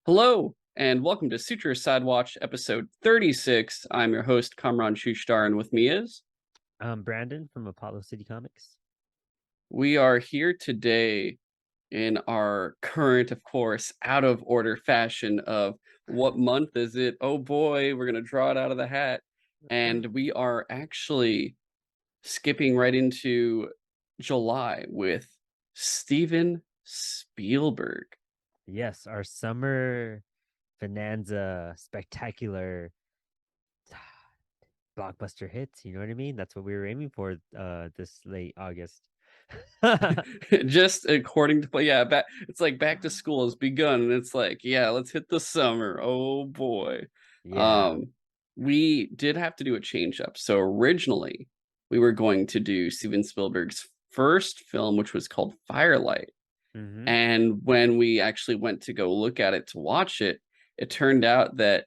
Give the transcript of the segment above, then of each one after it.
Hello, and welcome to Sutro SideWatch episode 36. I'm your host, Kamran Shushtar, and with me is... Brandon from Apollo City Comics. We are here today in our current, of course, out of order fashion of what month is it? Oh boy, we're going to draw it out of the hat. And we are actually skipping right into July with Steven Spielberg. Yes, our summer bonanza spectacular blockbuster hits. You know what I mean? That's what we were aiming for this late August. Just according to yeah, it's like back to school has begun, and it's like, yeah, let's hit the summer. Oh boy. Yeah. Um, we did have to do a change up. So originally we were going to do Steven Spielberg's first film, which was called Firelight. Mm-hmm. And when we actually went to go look at it to watch it, it turned out that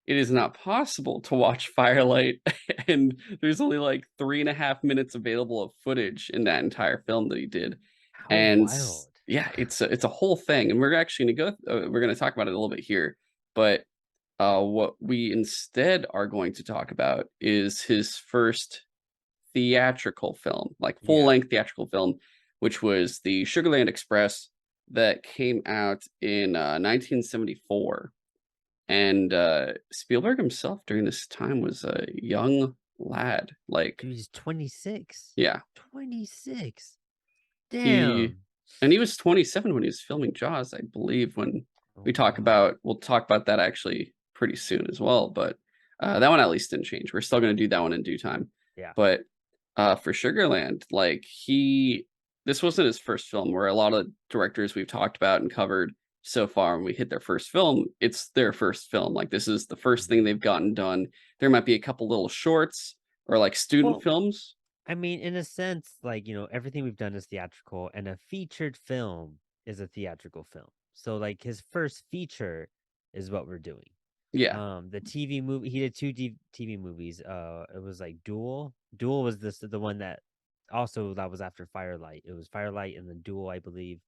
it is not possible to watch Firelight, and there's only like 3.5 minutes available of footage in that entire film that he did. How And wild. yeah, it's a whole thing, and we're actually gonna go. We're gonna talk about it a little bit here, but what we instead are going to talk about is his first theatrical film, like full Yeah. length theatrical film, which was the Sugarland Express that came out in 1974. And Spielberg himself during this time was a young lad. Like, Dude, he's 26. yeah, 26. he Damn. and he was 27 when he was filming Jaws, I believe. When Oh wow. we'll talk about that actually pretty soon as well. But that one at least didn't change. We're still going to do that one in due time. Yeah. But for Sugarland, like this wasn't his first film. Where a lot of directors we've talked about and covered so far, when we hit their first film, it's their first film. Like this is the first thing Mhm. they've gotten done. There might be a couple little shorts or like student Well, films. I mean, in a sense, like, everything we've done is theatrical, and a featured film is a theatrical film. So, like, his first feature is what we're doing. Yeah, The TV movie, he did two TV movies. It was like Duel. Duel was the one that also that was after Firelight. It was Firelight and then Duel, I believe,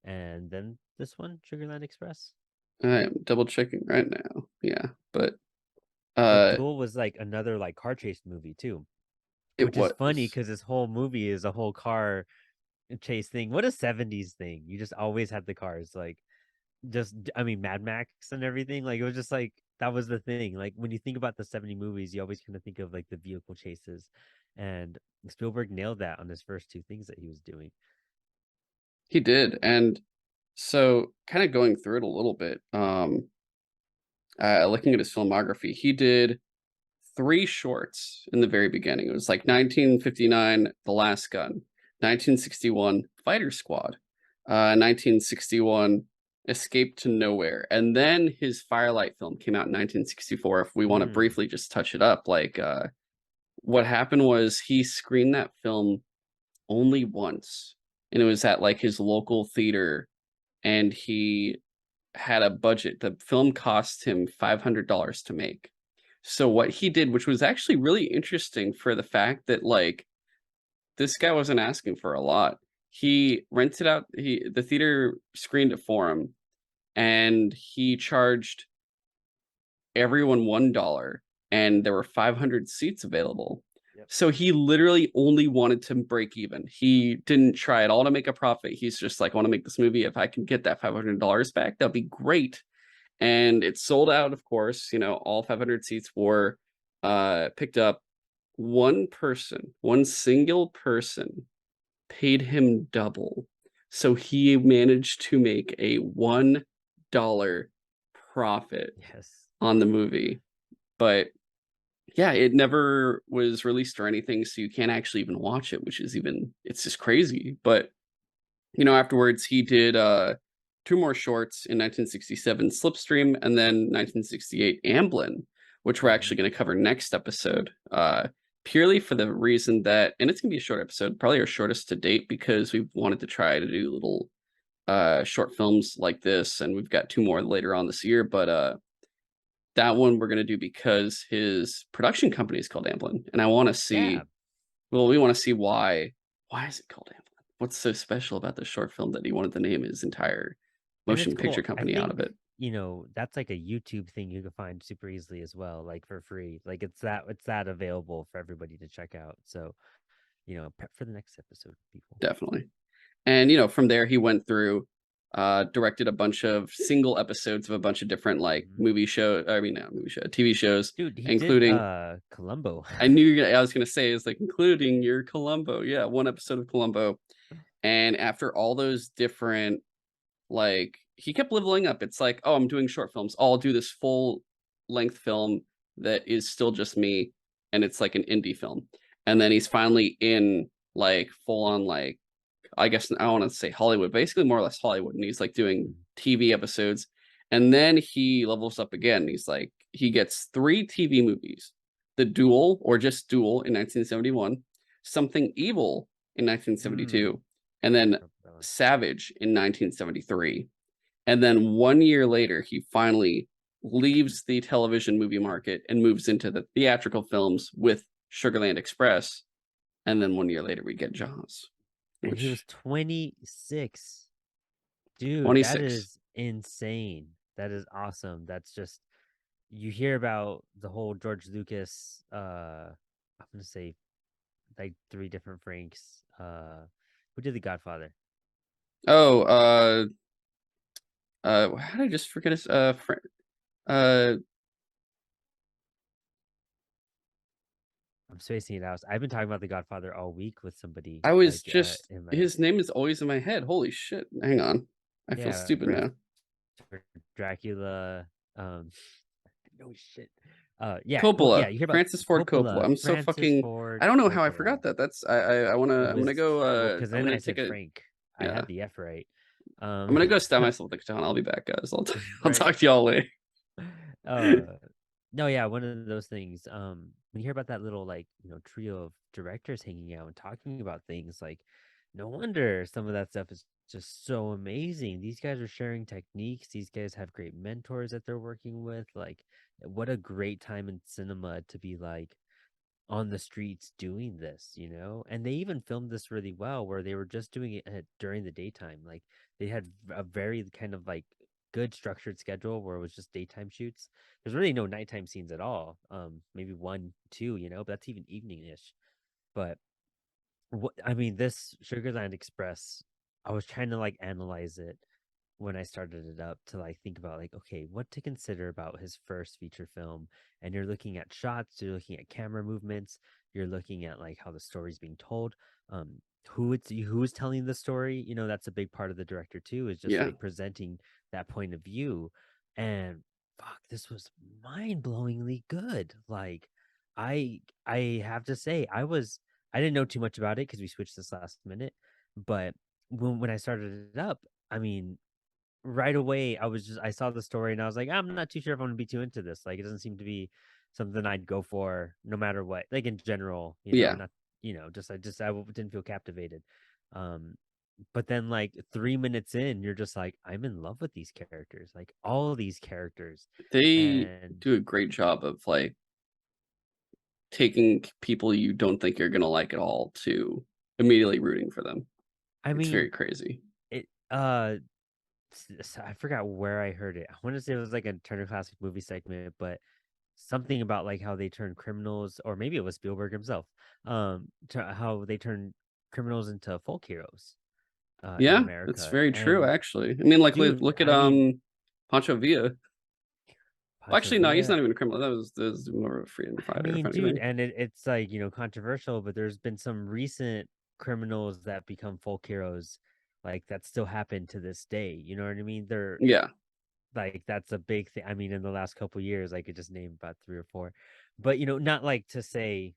and then this one, Sugarland Express. I am double checking right now. Yeah, but But uh, Duel was like another like car chase movie too, it which is funny was. because this whole movie is a whole car chase thing. What a 70s thing. You just always had the cars. Like just I mean Mad Max and everything. Like it was just like that was the thing. Like when you think about the 70 movies, you always kind of think of like the vehicle chases. And Spielberg nailed that on his first two things that he was doing. He did, and so kind of going through it a little bit. Looking at his filmography, he did three shorts in the very beginning. It was like 1959, The Last Gun, 1961, Fighter Squad, 1961, Escape to Nowhere, and then his Firelight film came out in 1964. If we want to Hmm. briefly just touch it up, like what happened was he screened that film only once, and it was at like his local theater, and he had a budget. The film cost him $500 to make. So what he did, which was actually really interesting for the fact that like this guy wasn't asking for a lot. He rented out the theater screened it for him, and he charged everyone $1, and there were 500 seats available. Yep. So he literally only wanted to break even. He didn't try at all to make a profit. He's just like, I want to make this movie. If I can get that $500 back, that'd be great. And it sold out, of course. All 500 seats were picked up. One single person paid him double. So he managed to make a $1 profit Yes. on the movie. But yeah, it never was released or anything, so you can't actually even watch it, which is it's just crazy. But afterwards he did two more shorts in 1967, Slipstream, and then 1968, Amblin, which we're actually Hmm. going to cover next episode. Purely for the reason that, and it's going to be a short episode, probably our shortest to date, because we've wanted to try to do little short films like this, and we've got two more later on this year. But that one we're going to do because his production company is called Amblin, and I want to Yeah. see, well, we want to see why is it called Amblin? What's so special about this short film that he wanted to name his entire And it's motion picture cool. I company out of think it? that's like a YouTube thing you can find super easily as well, like for free. Like it's that available for everybody to check out. So, prep for the next episode, people. Definitely. And from there he went through, directed a bunch of single episodes of a bunch of different like Mhm. movie show. I mean, not movie show, TV shows, Dude, he did including. Columbo. I knew you. I was gonna say is like including your Columbo. Yeah, one episode of Columbo. And after all those different, like, he kept leveling up. It's like, oh, I'm doing short films. I'll do this full length film that is still just me, and it's like an indie film. And then he's finally in like full on like, I guess I don't want to say Hollywood, basically more or less Hollywood, and he's like doing TV episodes. And then he levels up again. He's like, he gets 3 TV movies: The Duel, or just Duel, in 1971, Something Evil in Mm. 1972, and then Savage in 1973. And then 1 year later, he finally leaves the television movie market and moves into the theatrical films with Sugarland Express. And then 1 year later, we get Jaws, And he which was 26. Dude, that 26. is insane. That is awesome. That's just you hear about the whole George Lucas I'm gonna say like three different Franks. Who did The Godfather? Oh, how did I just forget his uh I'm spacing it out. I've been talking about The Godfather all week with somebody I was like just in my his name is always in my head. Holy shit. Hang on. I feel yeah, stupid Bram now. Stoker, Dracula. No shit. Yeah. Well, yeah. Coppola, You hear about Francis Ford Coppola. Coppola, I'm so Francis fucking. Ford I don't know how I Coppola. forgot that. That's I wanna It I'm gonna was go well, because I'm then gonna I take said a Frank. I yeah. had the F right. I'm Um, gonna go stab myself with the baton. I'll be back, guys. I'll right. talk to y'all later. Uh, no, yeah, one of those things. When you hear about that little like trio of directors hanging out and talking about things, like no wonder some of that stuff is just so amazing. These guys are sharing techniques. These guys have great mentors that they're working with. Like, what a great time in cinema to be like on the streets doing this. And they even filmed this really well where they were just doing it during the daytime. Like they had a very kind of like good structured schedule where it was just daytime shoots. There's really no nighttime scenes at all. Maybe one, two, but that's even evening-ish. But what I mean, this Sugarland Express, I was trying to like analyze it when I started it up to like think about like, okay, what to consider about his first feature film. And you're looking at shots, you're looking at camera movements, you're looking at like how the story's being told, who is telling the story. That's a big part of the director too, is just Yeah. like presenting that point of view. And fuck, this was mind-blowingly good. Like I have to say, I didn't know too much about it because we switched this last minute, but when I started it up, I mean, right away I saw the story and I was like, I'm not too sure if I'm gonna be too into this. Like it doesn't seem to be something I'd go for no matter what. Like in general, Yeah. not just didn't feel captivated. Um but then like 3 minutes in, you're just like, I'm in love with these characters, like all these characters. They And do a great job of like taking people you don't think you're gonna like at all to immediately rooting for them. I It's very mean crazy. it I forgot where I heard it. I want to say it was like a Turner Classic Movie segment, but something about like how they turn criminals, or maybe it was Spielberg himself, how they turn criminals into folk heroes in Yeah, that's America. very true, And actually. I mean, like, dude, look at I mean, Pancho Villa. Well, Pancho actually, no, he's Villa. not even a criminal. That was more of a freedom I fighter, if mean, dude, anything. and it's like controversial, but there's been some recent criminals that become folk heroes, like that still happen to this day. You know what I mean? They're Yeah, like that's a big thing. I mean, in the last couple years, I could just name about three or four, but not like to say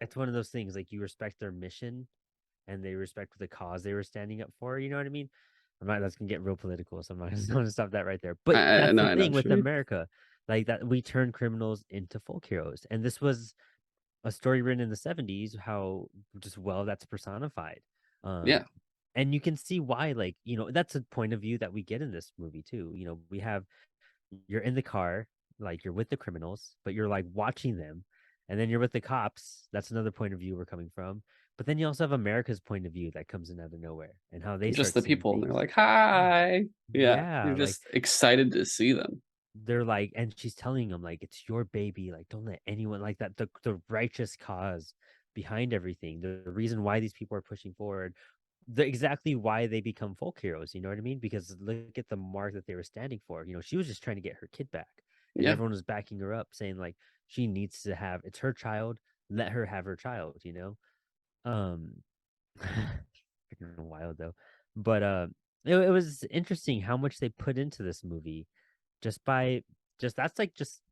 it's one of those things like you respect their mission and they respect the cause they were standing up for. You know what I mean? I'm not. That's gonna get real political, so I'm not going to stop that right there. But I that's know, the I know thing what with you mean. America, like that we turn criminals into folk heroes, and this was a story written in the '70s. How just well that's personified. Yeah, And you can see why, like, that's a point of view that we get in this movie too. We have you're in the car, like you're with the criminals, but you're like watching them. And then you're with the cops. That's another point of view we're coming from. But then you also have America's point of view that comes in out of nowhere and how they Just start the seeing people, and they're things. like, Yeah. "Hi." Yeah, Yeah. you're Like just excited to see them. they're like, and she's telling him like it's your baby, like don't let anyone like that. The righteous cause behind everything, the reason why these people are pushing forward, the exactly why they become folk heroes. You know what I mean? Because look at the mark that they were standing for. You know, she was just trying to get her kid back, and Yeah, everyone was backing her up, saying like she needs to have it's her child. Let her have her child. You know, freaking wild though. But it was interesting how much they put into this movie just by just that's like just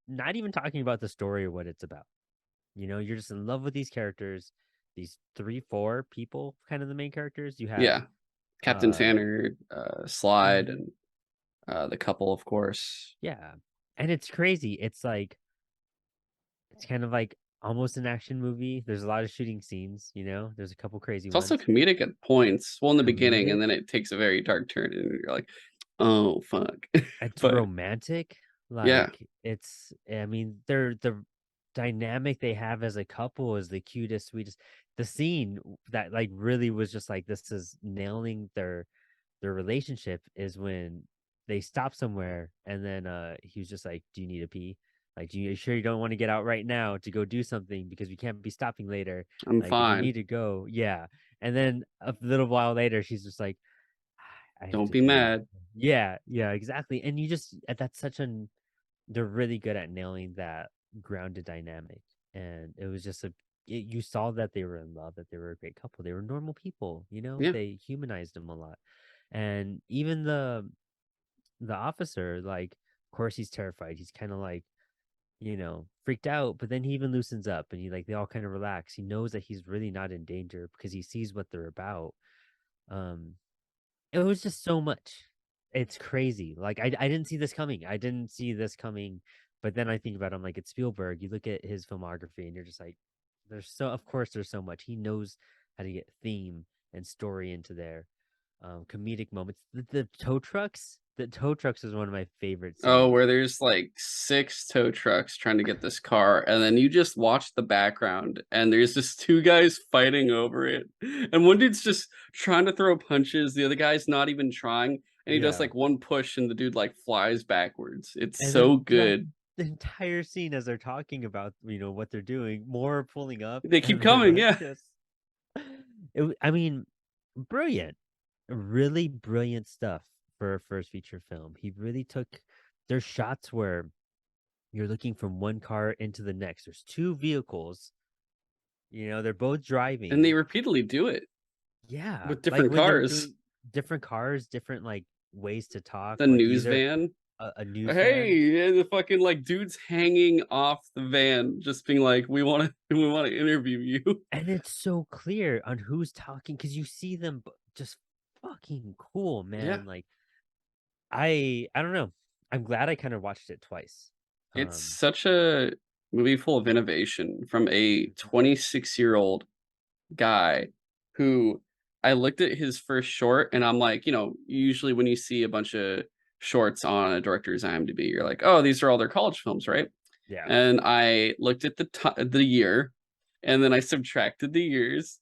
not even talking about the story or what it's about. You know, you're just in love with these characters, these three, four people, kind of the main characters. You have yeah. Captain uh Tanner, Slide, mhm, and the couple, of course. yeah. And it's crazy. It's like it's kind of like almost an action movie. There's a lot of shooting scenes, you know. There's a couple crazy It's also ones. comedic at points. Well, in the beginning, and Comedic. then it takes a very dark turn, and you're like, "Oh fuck!" It's But romantic. yeah, Like it's I mean, they're the dynamic they have as a couple is the cutest, sweetest. The scene that like really was just like this is nailing their relationship is when they stop somewhere and then he was just like, "Do you need a pee? Like, you sure you don't want to get out right now to go do something because we can't be stopping later? I'm Like, if you fine. need to go, yeah." And then a little while later, she's just like, "I have Don't to be pee." mad. Yeah, yeah, exactly. And you just that's such an they're really good at nailing that grounded dynamic. And it was just you saw that they were in love, that they were a great couple. They were normal people, you know. Yeah, They humanized them a lot. And even the officer, like, of course he's terrified. He's kind of like, you know, freaked out, but then he even loosens up and he like they all kind of relax. He knows that he's really not in danger because he sees what they're about. Um, it was just so much. It's crazy. Like I didn't see this coming. I didn't see this coming. But then I think about it, I'm like, it's Spielberg. You look at his filmography and you're just like, there's so of course there's so much. He knows how to get theme and story into there. Comedic moments. The tow trucks. The tow trucks is one of my favorite oh, scenes. where there's like 6 tow trucks trying to get this car, and then you just watch the background, and there's just 2 guys fighting over it. And one dude's just trying to throw punches, the other guy's not even trying, and he does Yeah. like one push and the dude like flies backwards. It's And so then throughout good. the entire scene as they're talking about, you know, what they're doing, more pulling up They keep and they're coming, like yeah. just I mean, brilliant. Really brilliant stuff for a first feature film. He really took there's shots where you're looking from one car into the next. There's two vehicles, you know, they're both And they driving. repeatedly do it Yeah, with like different when they're cars. doing different cars, different like ways to talk, The like news either van. a news Hey, van. yeah, the fucking like dude's hanging off the van, just being like, "We want to, we want to interview you." And it's so clear on who's talking because you see them just fucking cool, Yeah, man. Like I don't know. I'm glad I kind of watched it twice. it's Um, such a movie full of innovation from a mhm. 26-year-old guy who I looked at his first short and I'm like, usually when you see a bunch of shorts on a director's IMDb, you're like, "Oh, these are all their college films, right?" Yeah. And I looked at the year, and then I subtracted the years,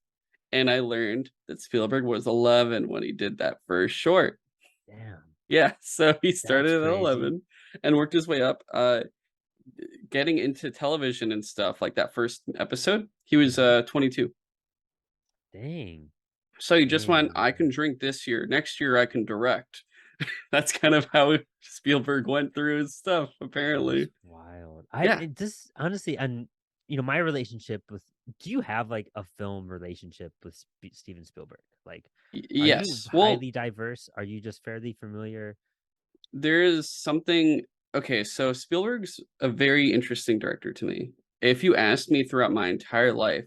and I learned that Spielberg was 11 when he did that first short. Damn. Yeah, so he That's started at crazy. 11 and worked his way up. Getting into television and stuff, like that first episode, he was, Hmm. 22. Dang. So he just went, Dang, "I can man. drink this year. Next year, I can direct." That's kind of how Spielberg went through his stuff, That's apparently. wild. Yeah. It just honestly, and you know, my relationship with do you have like a film relationship with Steven Spielberg? Like, are you Yes. Well, highly diverse? Are you just fairly familiar? there is something. Okay, so Spielberg's a very interesting director to me. If you asked me throughout my entire life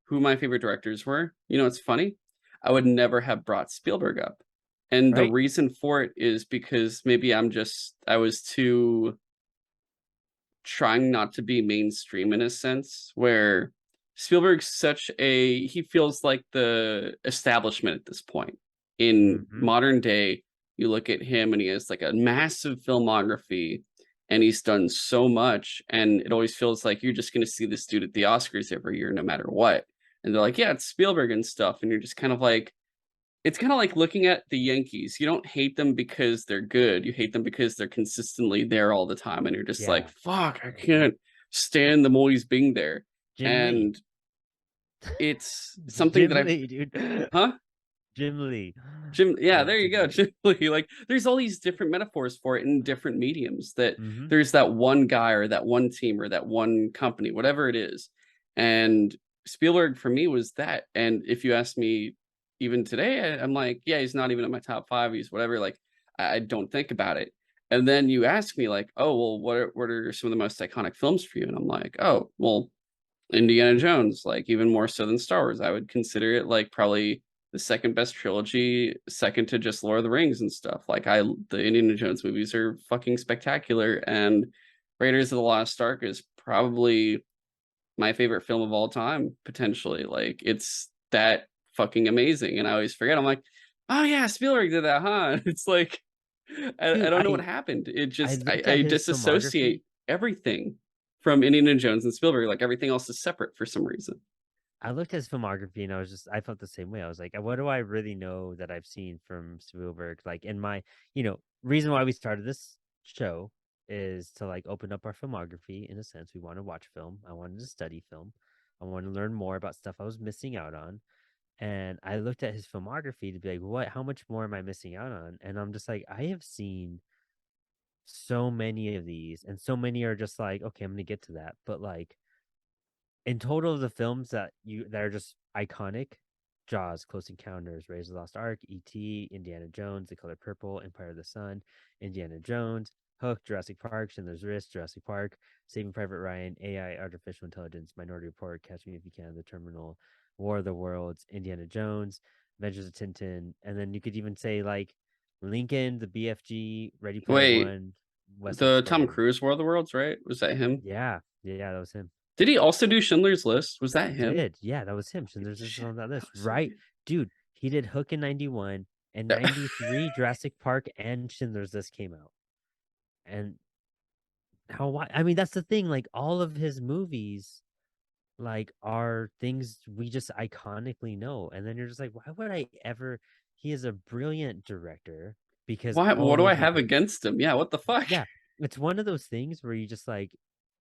who my favorite directors were, it's funny. I would never have brought Spielberg up. And the Right? reason for it is because maybe I was too trying not to be mainstream in a sense, where Spielberg's he feels like the establishment at this point. In Hmm. modern day, you look at him and he has like a massive filmography and he's done so much, and it always feels like you're just going to see this dude at the Oscars every year no matter what. and they're like, yeah, it's Spielberg and stuff, and you're just kind of like, it's kind of like looking at the Yankees. You don't hate them because they're good. You hate them because they're consistently there all the time, and you're just like, Yeah. fuck, I can't stand them always being there. Jim Lee. And it's something that Jim I've, Lee, dude. huh? Jim Lee. Jim, yeah, there That's a you go. good. Jim Lee. Like, there's all these different metaphors for it in different mediums. That Mm-hmm. there's that one guy or that one team or that one company, whatever it is. And Spielberg for me was that. And if you ask me, even today, I'm like, yeah, he's not even in my top five. He's whatever. Like, I don't think about it. And then you ask me, like, oh, well, what are some of the most iconic films for you? And I'm like, oh, well, Indiana Jones, like even more so than Star Wars. I would consider it like probably the second best trilogy, second to just Lord of the Rings and stuff. Like the Indiana Jones movies are fucking spectacular, and Raiders of the Lost Ark is probably my favorite film of all time, potentially. Like it's that fucking amazing. And I always forget. I'm like, oh yeah, Spielberg did that, huh? It's like I Dude, don't know what happened. It I just looked at I his disassociate filmography. everything from Indiana Jones and Spielberg. Like everything else is separate for some reason. I looked at his filmography and I felt the same way. I was like, what do I really know that I've seen from Spielberg? Like in my, reason why we started this show is to like open up our filmography in a sense. We want to watch film. I wanted to study film. I want to learn more about stuff I was missing out on. And I looked at his filmography to be like, how much more am I missing out on? And I'm just like, I have seen so many of these, and so many are just like, okay, I'm gonna get to that. But like in total, the films that are just iconic: Jaws, Close Encounters, Raiders of the Lost Ark, E.T., Indiana Jones, The Color Purple, Empire of the Sun, Indiana Jones, Hook, Jurassic Park, Schindler's List, Jurassic Park, Saving Private Ryan, AI, Artificial Intelligence, Minority Report, Catch Me If You Can, The Terminal, War of the Worlds, Indiana Jones, Adventures of Tintin, and then you could even say like Lincoln, The BFG, Ready Player Wait, One, West Side the Tom Story. Cruise War of the Worlds, right? Was that him? Yeah, yeah, that was him. Did he also do Schindler's List? Was that He him? did. Yeah, that was him. Schindler's List is Shit, on that that list. was so Right. good. Dude, he did Hook in 91 and That- 93 Jurassic Park and Schindler's List came out. And I mean that's the thing, like all of his movies like are things we just iconically know. And then you're just like, why would I ever he is a brilliant director because Why? What do all I of his have against him? Yeah, what the fuck? yeah, it's one of those things where you just like,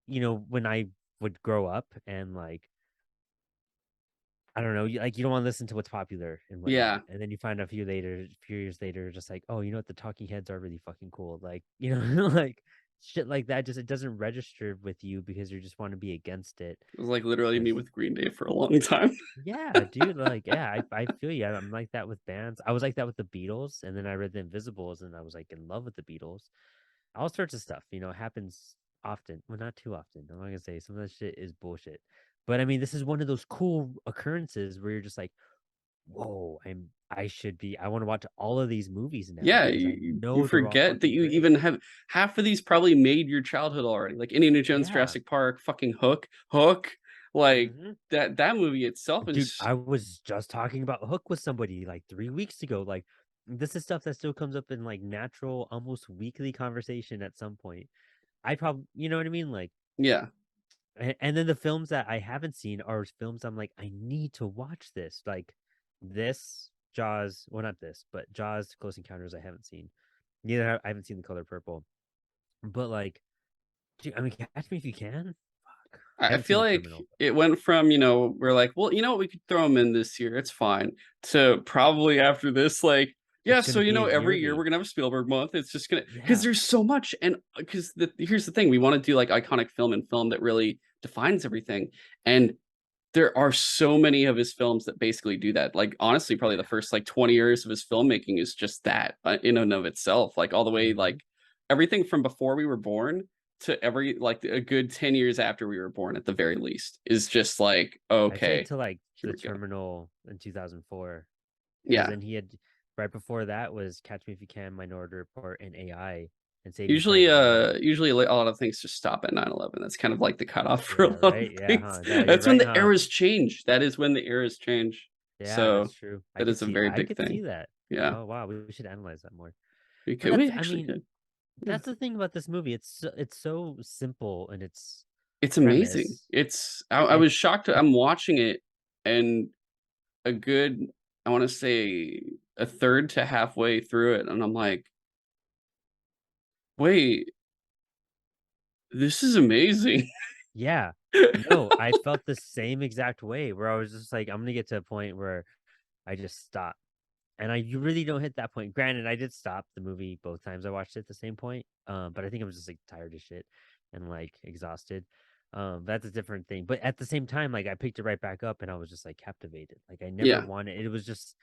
when I would grow up and like I don't know, you don't want to listen to what's popular and whatnot, Yeah, and then you find out a few years later, just like, oh, you know what, the Talking Heads are really fucking cool, like like shit like that. Just it doesn't register with you because you just want to be against it. it was like literally me Because with Green Day for a long time. yeah, dude, like yeah, I feel you. I'm like that with bands. I was like that with the Beatles, and then I read the Invisibles, and I was like in love with the Beatles. All sorts of stuff, happens often. Well, not too often. I'm not gonna say some of that shit is bullshit. But I mean, this is one of those cool occurrences where you're just like, whoa, I want to watch all of these movies now Yeah, because I you know they're all forget that fucking you great. even have half of these probably made your childhood already. Like Indiana Jones, Yeah. Jurassic Park, fucking Hook. Like Hmm. that movie itself Dude, is I was just talking about Hook with somebody like 3 weeks ago. Like, this is stuff that still comes up in like natural, almost weekly conversation at some point. I probably, you know what I mean? Like, yeah. and then the films that I haven't seen are films I'm like, I need to watch this. Like this, Jaws, well, not this, but Jaws, Close Encounters, I haven't seen. I haven't seen The Color Purple. But like, dude, I mean, Catch Me If You Can. Fuck. I I haven't seen feel The like Terminal. it went from, we're like, well, you know what, we could throw them in this year. It's fine. To probably after this, like, yeah, It's so gonna be a every year we're yearly. gonna have a Spielberg month. It's just gonna because Yeah. there's so much, and because here's the thing, we want to do like iconic film and film that really defines everything. And there are so many of his films that basically do that. Like honestly, probably the Yeah. first like 20 years of his filmmaking is just that in and of itself. Like all the way Hmm. like everything from before we were born to every like a good 10 years after we were born at the very least is just like, I'd say okay, to like here The we go. Terminal in 2004, because Yeah. then he had right before that was Catch Me If You Can, Minority Report, and AI, and Saving Usually Private Ryan. usually like, a lot of things just stop at 9/11. That's kind of like the cutoff for a Yeah, lot of right. Yeah, things. huh? No, you're That's when right, the huh? eras change. That is when the eras change. Yeah, that's So true. that is a very I big could see thing. that. Yeah. Oh wow, we should analyze that more. But We that's, I actually mean, could. Yeah. that's the thing about this movie. It's so simple in its It's amazing. premise. I was It's shocked. I'm watching it, and a good, I want to say, a third to halfway through it, and I'm like, wait, this is amazing. Yeah. No, I felt the same exact way where I was just like, I'm gonna get to a point where I just stop. And you really don't hit that point. Granted, I did stop the movie both times I watched it at the same point. But I think I was just like tired of shit and like exhausted. That's a different thing. But at the same time, like I picked it right back up and I was just like captivated. Like I never Yeah, wanted it was just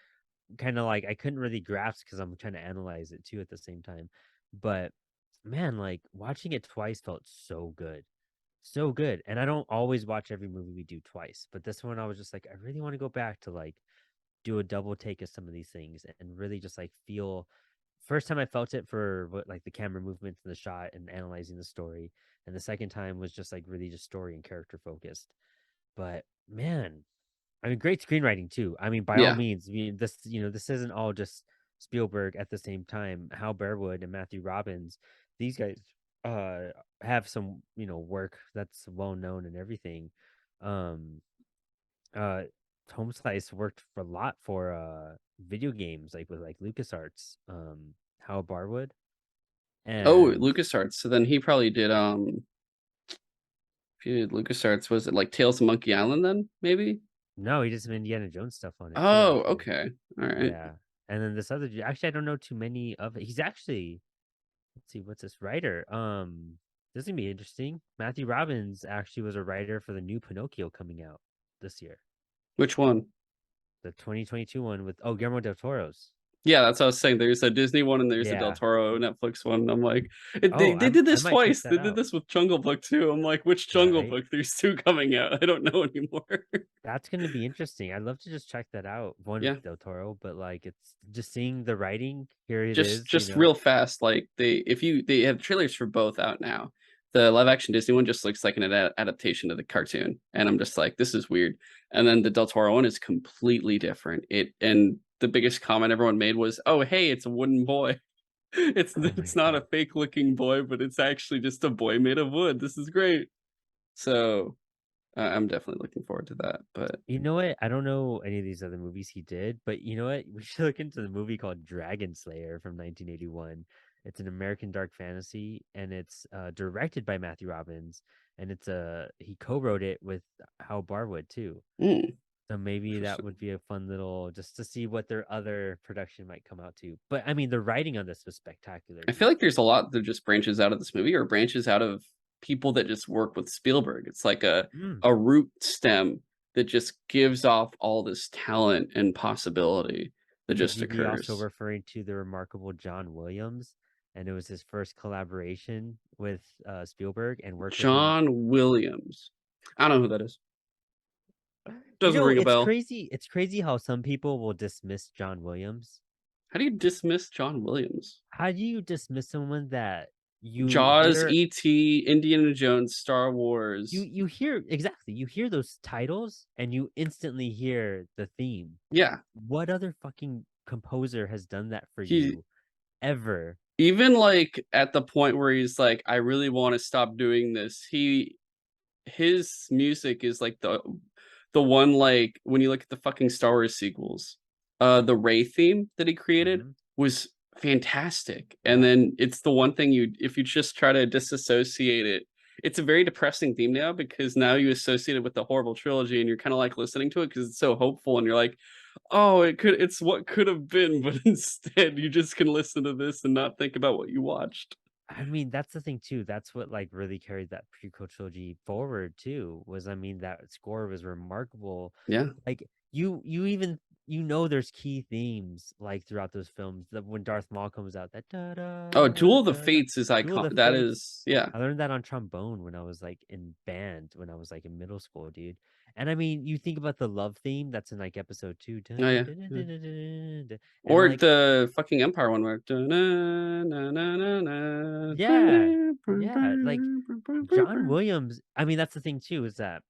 kind of like I couldn't really grasp because I'm trying to analyze it too at the same time. But man, like watching it twice felt so good. So good. And I don't always watch every movie we do twice, but this one I was just like, I really want to go back to like do a double take of some of these things and really just like feel first time I felt it for what like the camera movements and the shot and analyzing the story. And the second time was just like really just story and character focused. But man, I mean great screenwriting too. I mean by all yeah. means, I mean this this isn't all just Spielberg at the same time. Hal Bearwood and Matthew Robbins, these guys uh have some, work that's well known and everything. Um uh Home Slice worked for a lot for video games like with like LucasArts, Howard Barwood. Oh, And LucasArts. So then he probably did if he did LucasArts, was it like Tales of Monkey Island then, maybe? no, he did some Indiana Jones stuff on it too, Oh, actually. okay. All right. Yeah. And then this other actually I don't know too many of it. He's actually let's see, what's this writer? This is gonna be interesting. Matthew Robbins actually was a writer for the new Pinocchio coming out this year. Which one? The 2022 one with Guillermo del Toro's. Yeah, that's what I was saying. There's a Disney one and there's a Del Yeah. Toro Netflix one. And I'm like, Oh, they did I this might check twice. that They did out. this with Jungle Book too. I'm like, which Jungle Right. Book? There's two coming out. I don't know anymore. That's gonna be interesting. I'd love to just check that out. One Yeah. Del Toro, but like it's just seeing the writing. Here it just is, just real fast, like they have trailers for both out now. The live action Disney one just looks like an adaptation of the cartoon, and I'm just like, this is weird. And then the Del Toro one is completely different. It and the biggest comment everyone made was, oh hey, it's a wooden boy. Oh my It's not a god. fake looking boy, but it's actually just a boy made of wood. This is great. So I'm definitely looking forward to that. But You know what? I don't know any of these other movies he did, but you know what? We should look into the movie called Dragon Slayer from 1981. It's an American dark fantasy, and it's directed by Matthew Robbins, and he co-wrote it with Hal Barwood too. mm, So maybe that interesting. would be a fun little just to see what their other production might come out to. But I mean, the writing on this was spectacular I feel too. like there's a lot that just branches out of this movie or branches out of people that just work with Spielberg. It's like Mm. a root stem that just gives off all this talent and possibility that Could just you be also occurs. referring to the remarkable John Williams? And it was his first collaboration with Spielberg and work with him. John Williams. I don't know who that is. You Doesn't know, ring a it's bell. crazy. It's crazy how some people will dismiss John Williams. How do you dismiss John Williams? How do you dismiss someone that you Jaws, hear E.T., Indiana Jones, Star Wars. you hear exactly you hear those titles and you instantly hear the theme. Yeah, What other fucking composer has done that for he you ever? even like at the point where he's like, I really want to stop doing this. His music is like the one, like when you look at the fucking Star Wars sequels, the Ray theme that he created Hmm. was fantastic. And Yeah. then it's the one thing you if you just try to disassociate it, it's a very depressing theme now because now you associate it with the horrible trilogy and you're kind of like listening to it because it's so hopeful and you're like, oh, it's what could have been, but instead you just can listen to this and not think about what you watched. I mean, that's the thing too. That's what like really carried that prequel trilogy forward too. Was I mean that score was remarkable. Yeah. Like you even there's key themes like throughout those films. That when Darth Maul comes out, that da Oh, da Duel of the da da. Fates is Duel of icon. the That Fates. is, yeah. I learned that on trombone when I was like in band when I was like in middle school, dude. And I mean, you think about the love theme that's in like episode 2, Oh dun, yeah. dun, dun, Yeah. dun, dun, dun, dun, and Or like the fucking Empire one where na yeah, yeah, like John Williams, I mean, that's the thing too, is that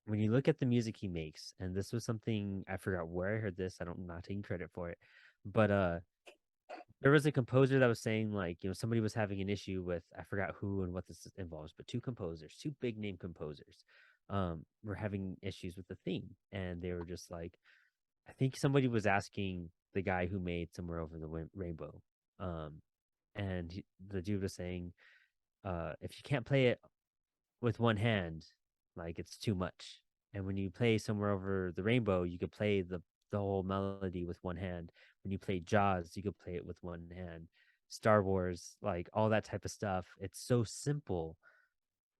when you look at the music he makes, and this was something I forgot where I heard this, I'm not taking credit for it, but there was a composer that was saying like, somebody was having an issue with I forgot who and what this involves, but two composers, two big name composers. were having issues with the theme, and they were just like, I think somebody was asking the guy who made Somewhere Over the Rainbow, um, and the dude was saying, if you can't play it with one hand, like it's too much. And when you play Somewhere Over the Rainbow, you could play the whole melody with one hand. When you play Jaws, you could play it with one hand. Star Wars, like all that type of stuff. It's so simple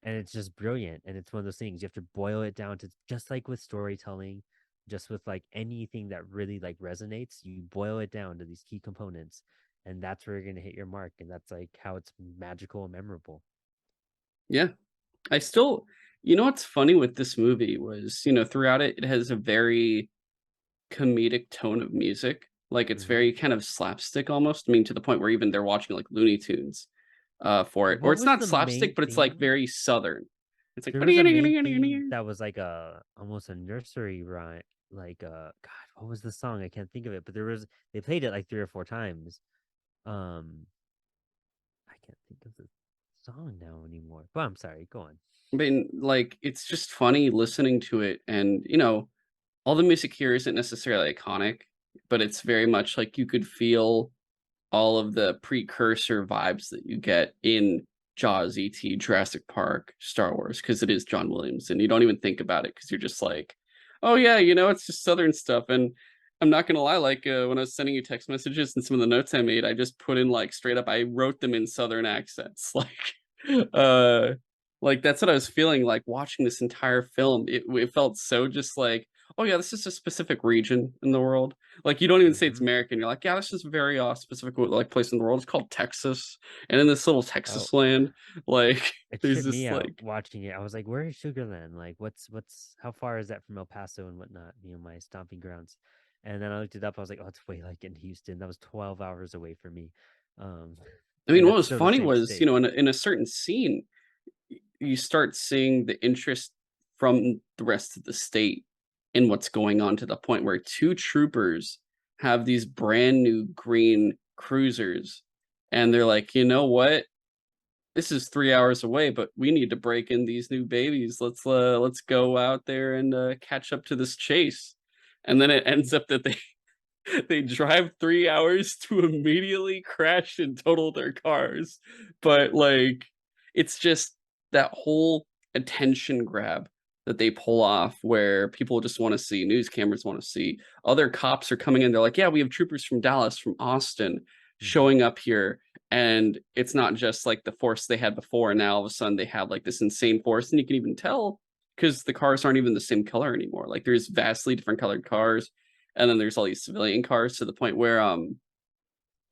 and it's just brilliant. And it's one of those things you have to boil it down to, just like with storytelling, just with like anything that really like resonates, you boil it down to these key components, and that's where you're gonna hit your mark. And that's like how it's magical and memorable. Yeah. I still what's funny with this movie was, throughout it, it has a very comedic tone of music. Like, it's Hmm. very kind of slapstick almost. I mean, to the point where even they're watching, like, Looney Tunes, for it. Or What it's was not the main slapstick, but it's, like, theme? very Southern. It's like, There was a main theme that was like a almost a nursery rhyme, like God, what was the song? I can't think of it, but they played it like 3 or 4 times. Um, I can't think of the song now anymore. But I'm sorry, go on. I mean, like, it's just funny listening to it and, all the music here isn't necessarily iconic, but it's very much like you could feel all of the precursor vibes that you get in Jaws, E.T., Jurassic Park, Star Wars, because it is John Williams, and you don't even think about it because you're just like, oh yeah, it's just Southern stuff. And I'm not gonna lie, like when I was sending you text messages and some of the notes I made, I just put in like straight up, I wrote them in Southern accents, uh, like that's what I was feeling like watching this entire film. It felt so just like, oh yeah, this is a specific region in the world. Like, you don't even say it's Hmm. American. You're like, yeah, this is a very specific like place in the world. It's called Texas, and in this little Oh, Texas land, like it there's tripped this me out like, watching it. I was like, where is Sugarland? Like, what's how far is that from El Paso and whatnot? My stomping grounds. And then I looked it up. I was like, oh, it's way like in Houston. That was 12 hours away from me. Um, I and mean, what that's was still the funny same was, state. in a certain scene, you start seeing the interest from the rest of the state in what's going on, to the point where two troopers have these brand new green cruisers, and they're like, you know what? This is 3 hours away, but we need to break in these new babies. Let's go out there and catch up to this chase. And then it ends up that they they drive 3 hours to immediately crash and total their cars. But like, it's just that whole attention grab that they pull off, where people just want to see, news cameras want to see, other cops are coming in. They're like, yeah, we have troopers from Dallas, from Austin Hmm. showing up here. And it's not just like the force they had before. And now all of a sudden they have like this insane force. And you can even tell because the cars aren't even the same color anymore. Like, there's vastly different colored cars, and then there's all these civilian cars, to the point where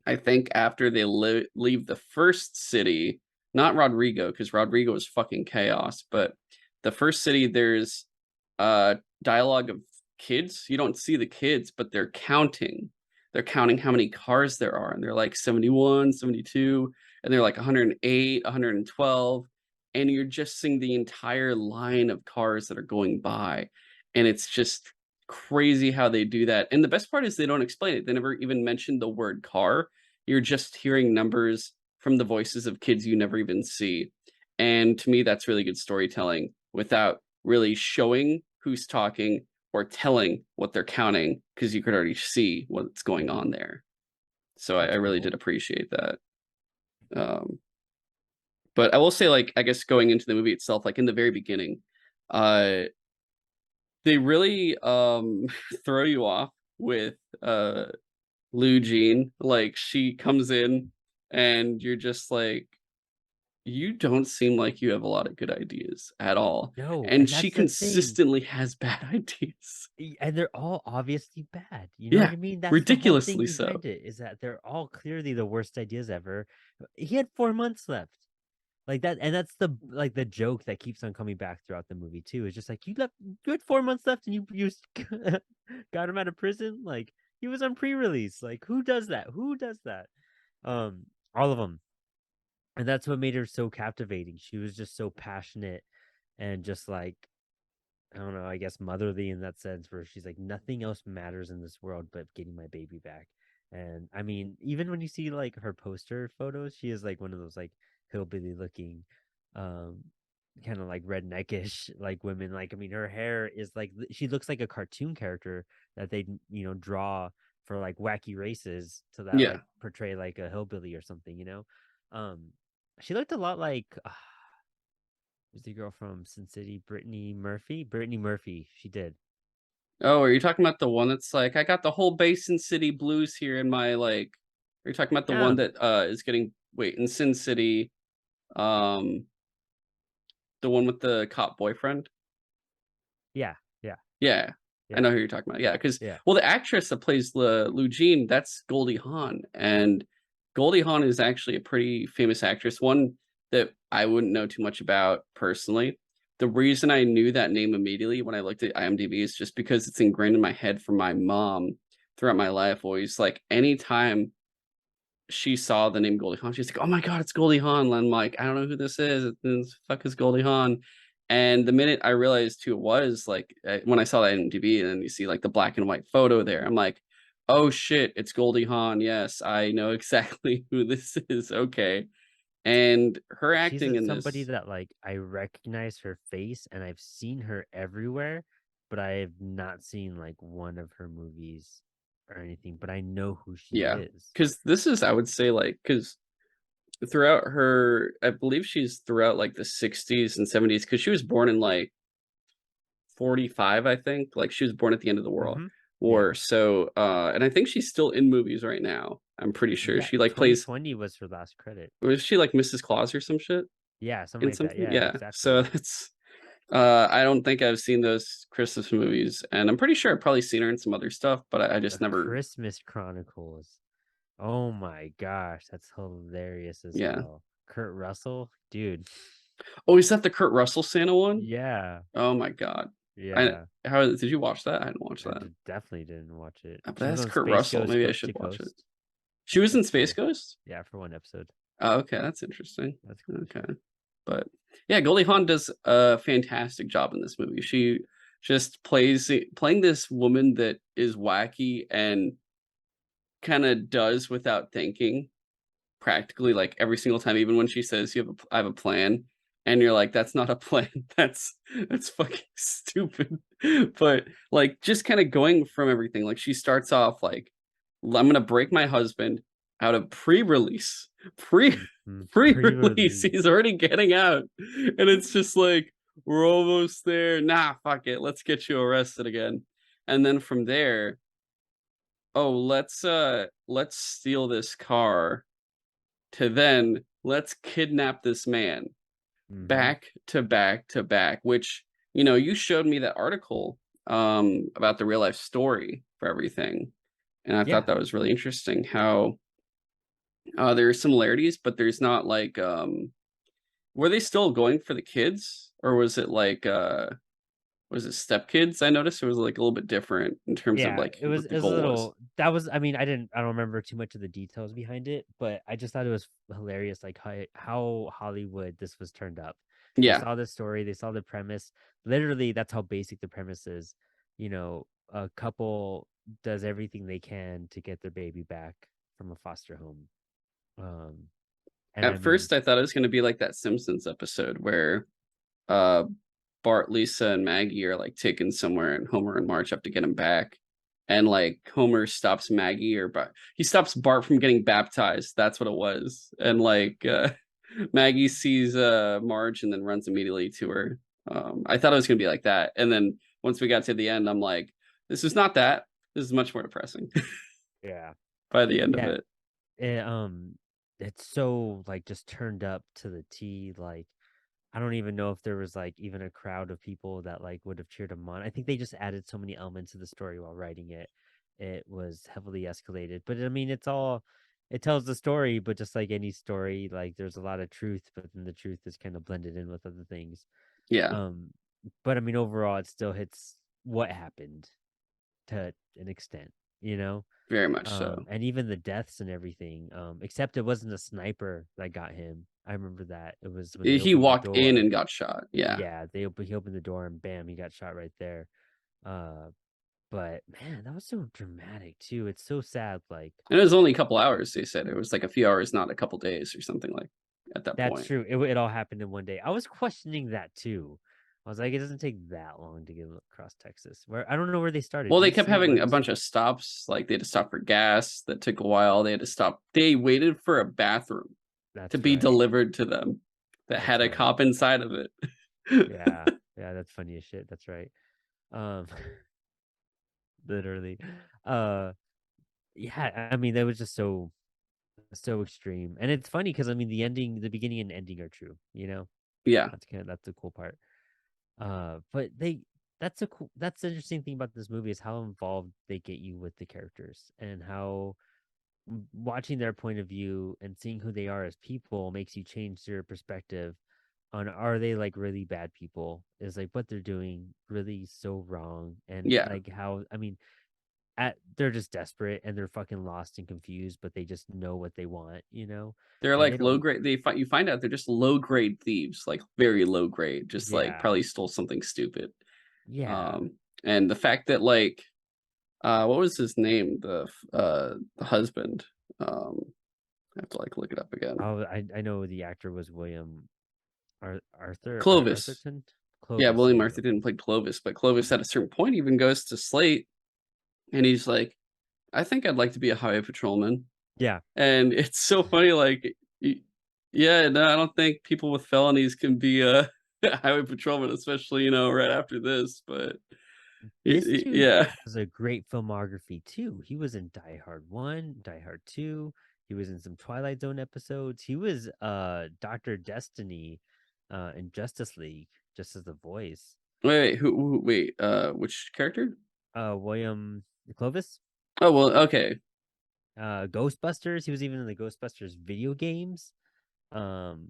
I think after they leave the first city, not Rodrigo, because Rodrigo is fucking chaos, but the first city, there's dialogue of kids. You don't see the kids, but they're counting how many cars there are, and they're like 71, 72, and they're like 108, 112, and you're just seeing the entire line of cars that are going by, and it's just crazy how they do that. And the best part is they don't explain it. They never even mention the word car. You're just hearing numbers from the voices of kids you never even see. And to me, that's really good storytelling without really showing who's talking or telling what they're counting, because you could already see what's going on there. So I That's really cool. did appreciate that. Um, but I will say, like, I guess going into the movie itself, like in the very beginning, uh, they really throw you off with uh Lou Jean. Like, she comes in and you're just like, you don't seem like you have a lot of good ideas at all. No, And and she that's the thing. consistently has bad ideas. And they're all obviously bad. You know what Yeah, I mean? That's the whole thing ridiculously so. behind it, is that they're all clearly the worst ideas ever. He had 4 months left. Like that, and that's the joke that keeps on coming back throughout the movie too. It's just like, you had 4 months left and you got him out of prison. Like, he was on pre-release. Like, who does that? Who does that? All of them. And that's what made her so captivating. She was just so passionate and just like, I don't know, I guess motherly in that sense, where she's like, nothing else matters in this world but getting my baby back. And I mean, even when you see like her poster photos, she is like one of those like hillbilly looking, um, kind of like redneckish like women. Like I mean, her hair is like she looks like a cartoon character that they draw for like wacky races to that Yeah. like portray like a hillbilly or something. Um, she looked a lot like who's the girl from Sin City? Brittany Murphy. Brittany Murphy. She did. Oh, are you talking about the one that's like, I got the whole Basin City blues here in my like? Are you talking about the one Yeah, that is getting wait in Sin City? Um, the one with the cop boyfriend? yeah, yeah, Yeah, I yeah, know who you're talking about. Yeah, because yeah. well, the actress that plays Lu Jean, that's Goldie Hawn, and Goldie Hawn is actually a pretty famous actress. One that I wouldn't know too much about personally. The reason I knew that name immediately when I looked at IMDb is just because it's ingrained in my head from my mom throughout my life. Always like anytime she saw the name Goldie Hawn, she's like, "Oh my god, it's Goldie Hawn." And I'm like, "I don't know who this is. It's fuck is Goldie Hawn." And the minute I realized who it was, like when I saw that in TV, and then you see like the black and white photo there, I'm like, "Oh shit, it's Goldie Hawn. Yes, I know exactly who this is." Okay, and her She's acting in somebody this, that like I recognize her face and I've seen her everywhere, but I have not seen like one of her movies or anything, but I know who she yeah, is. because this is, I would say, like, because throughout her, I believe she's throughout like the 60s and 70s, because she was born in like 45, I think. Like she was born at the end of the world Mm-hmm. Yeah. war. So and I think she's still in movies right now. I'm pretty sure. Yeah. She like plays, 2020 was her last credit. was she like Mrs. Claus or some shit Yeah, something in like that. something? Yeah, Yeah. So exactly. that's I don't think I've seen those Christmas movies, and I'm pretty sure I've probably seen her in some other stuff, but I The just never. Christmas Chronicles. Oh my gosh, that's hilarious as Yeah. hell. Kurt Russell, dude. Oh, is that the Kurt Russell Santa one? Yeah. Oh my god. I Yeah. how did you watch that? I didn't watch I that. definitely didn't watch it. But She was that's on Kurt Space Russell. Ghost Maybe I Coast should to watch it. Coast. She was in That's Space cool. Ghost? Yeah, for one episode. Oh, okay, that's interesting. That's cool as Okay. shit. But yeah, Goldie Hawn does a fantastic job in this movie. She just playing this woman that is wacky and kind of does without thinking practically like every single time, even when she says I have a plan, and you're like, that's not a plan. That's fucking stupid. But like just kind of going from everything, like she starts off like, I'm gonna break my husband out of pre-release, pre Mm-hmm. pre-release. Pre-release. He's already getting out, and it's just like we're almost there. Nah, fuck it. Let's get you arrested again. And then from there, oh, let's steal this car, to then let's kidnap this man, Mm-hmm. back to back to back, which, you showed me that article about the real life story for everything, and I thought Yeah. that was really interesting how there are similarities, but there's not like were they still going for the kids, or was it like was it stepkids? I noticed it was like a little bit different in terms of Yeah, like it was what it the was a goal was. little that was I mean, I don't remember too much of the details behind it, but I just thought it was hilarious like how Hollywood this was turned up. They Yeah, saw the story, they saw the premise. Literally, that's how basic the premise is. A couple does everything they can to get their baby back from a foster home. Um, and I at mean, first I thought it was going to be like that Simpsons episode where uh Bart, Lisa, and Maggie are like taken somewhere, and Homer and Marge have to get him back. And like Homer stops Maggie, or he stops Bart from getting baptized. That's what it was. And like Maggie sees Marge and then runs immediately to her. I thought it was gonna be like that. And then once we got to the end, I'm like, this is not that. This is much more depressing yeah, by the end of yeah. it. It, it's so like just turned up to the T. Like I don't even know if there was like even a crowd of people that like would have cheered him on. I think they just added so many elements to the story while writing it. It was heavily escalated. But I mean, it tells the story, but just like any story, like there's a lot of truth, but then the truth is kind of blended in with other things. Yeah, Um, but I mean, overall, it still hits what happened to an extent, you know? very much so. And even the deaths and everything, except it wasn't a sniper that got him. I remember that. It was when they He opened the walked in door. and got shot. Yeah. Yeah, he opened the door and bam, he got shot right there. Uh, but man, that was so dramatic too. It's so sad. Like, And it was only a couple hours, they said. It was like a few hours, not a couple days or something like. at that That's point. true. It all happened in one day. I was questioning that too. I was like, it doesn't take that long to get across Texas. Where I don't know where they started. Well, Do they you kept see where having they a bunch started? of stops. Like they had to stop for gas. That took a while. They had to stop. They waited for a bathroom to That's be right. delivered to them that had That's a right. cop inside of it. Yeah. Yeah, that's funny as shit. That's right. Um literally. Uh yeah, I mean that was just so extreme. And it's funny because I mean the beginning and ending are true, you know? Yeah, That's the cool part. But that's the interesting thing about this movie is how involved they get you with the characters and how watching their point of view and seeing who they are as people makes you change your perspective on are they like really bad people? Is like what they're doing really so wrong? And yeah. like how I mean they're just desperate and they're fucking lost and confused, but they just know what they want, you know? They're And they like low don't grade. You find out they're just low grade thieves, like very low grade. Just like yeah. probably stole something stupid. Yeah. Um, and the fact that like what was his name? The husband. I have to like look it up again. Oh, I know the actor was William Clovis. Arthurton? Yeah, Clovis, William there you Arthur go. didn't play Clovis, but Clovis at a certain point even goes to Slate and he's like, I think I'd like to be a highway patrolman. Yeah. And it's so funny, like, yeah, no, I don't think people with felonies can be a highway patrolman, especially, right after this. But This dude yeah, has a great filmography too. He was in Die Hard 1, Die Hard 2. He was in some Twilight Zone episodes. He was Dr. Destiny in Justice League, just as the voice. wait, which character? William Clovis. Oh, well, okay. Ghostbusters. He was even in the Ghostbusters video games. Um,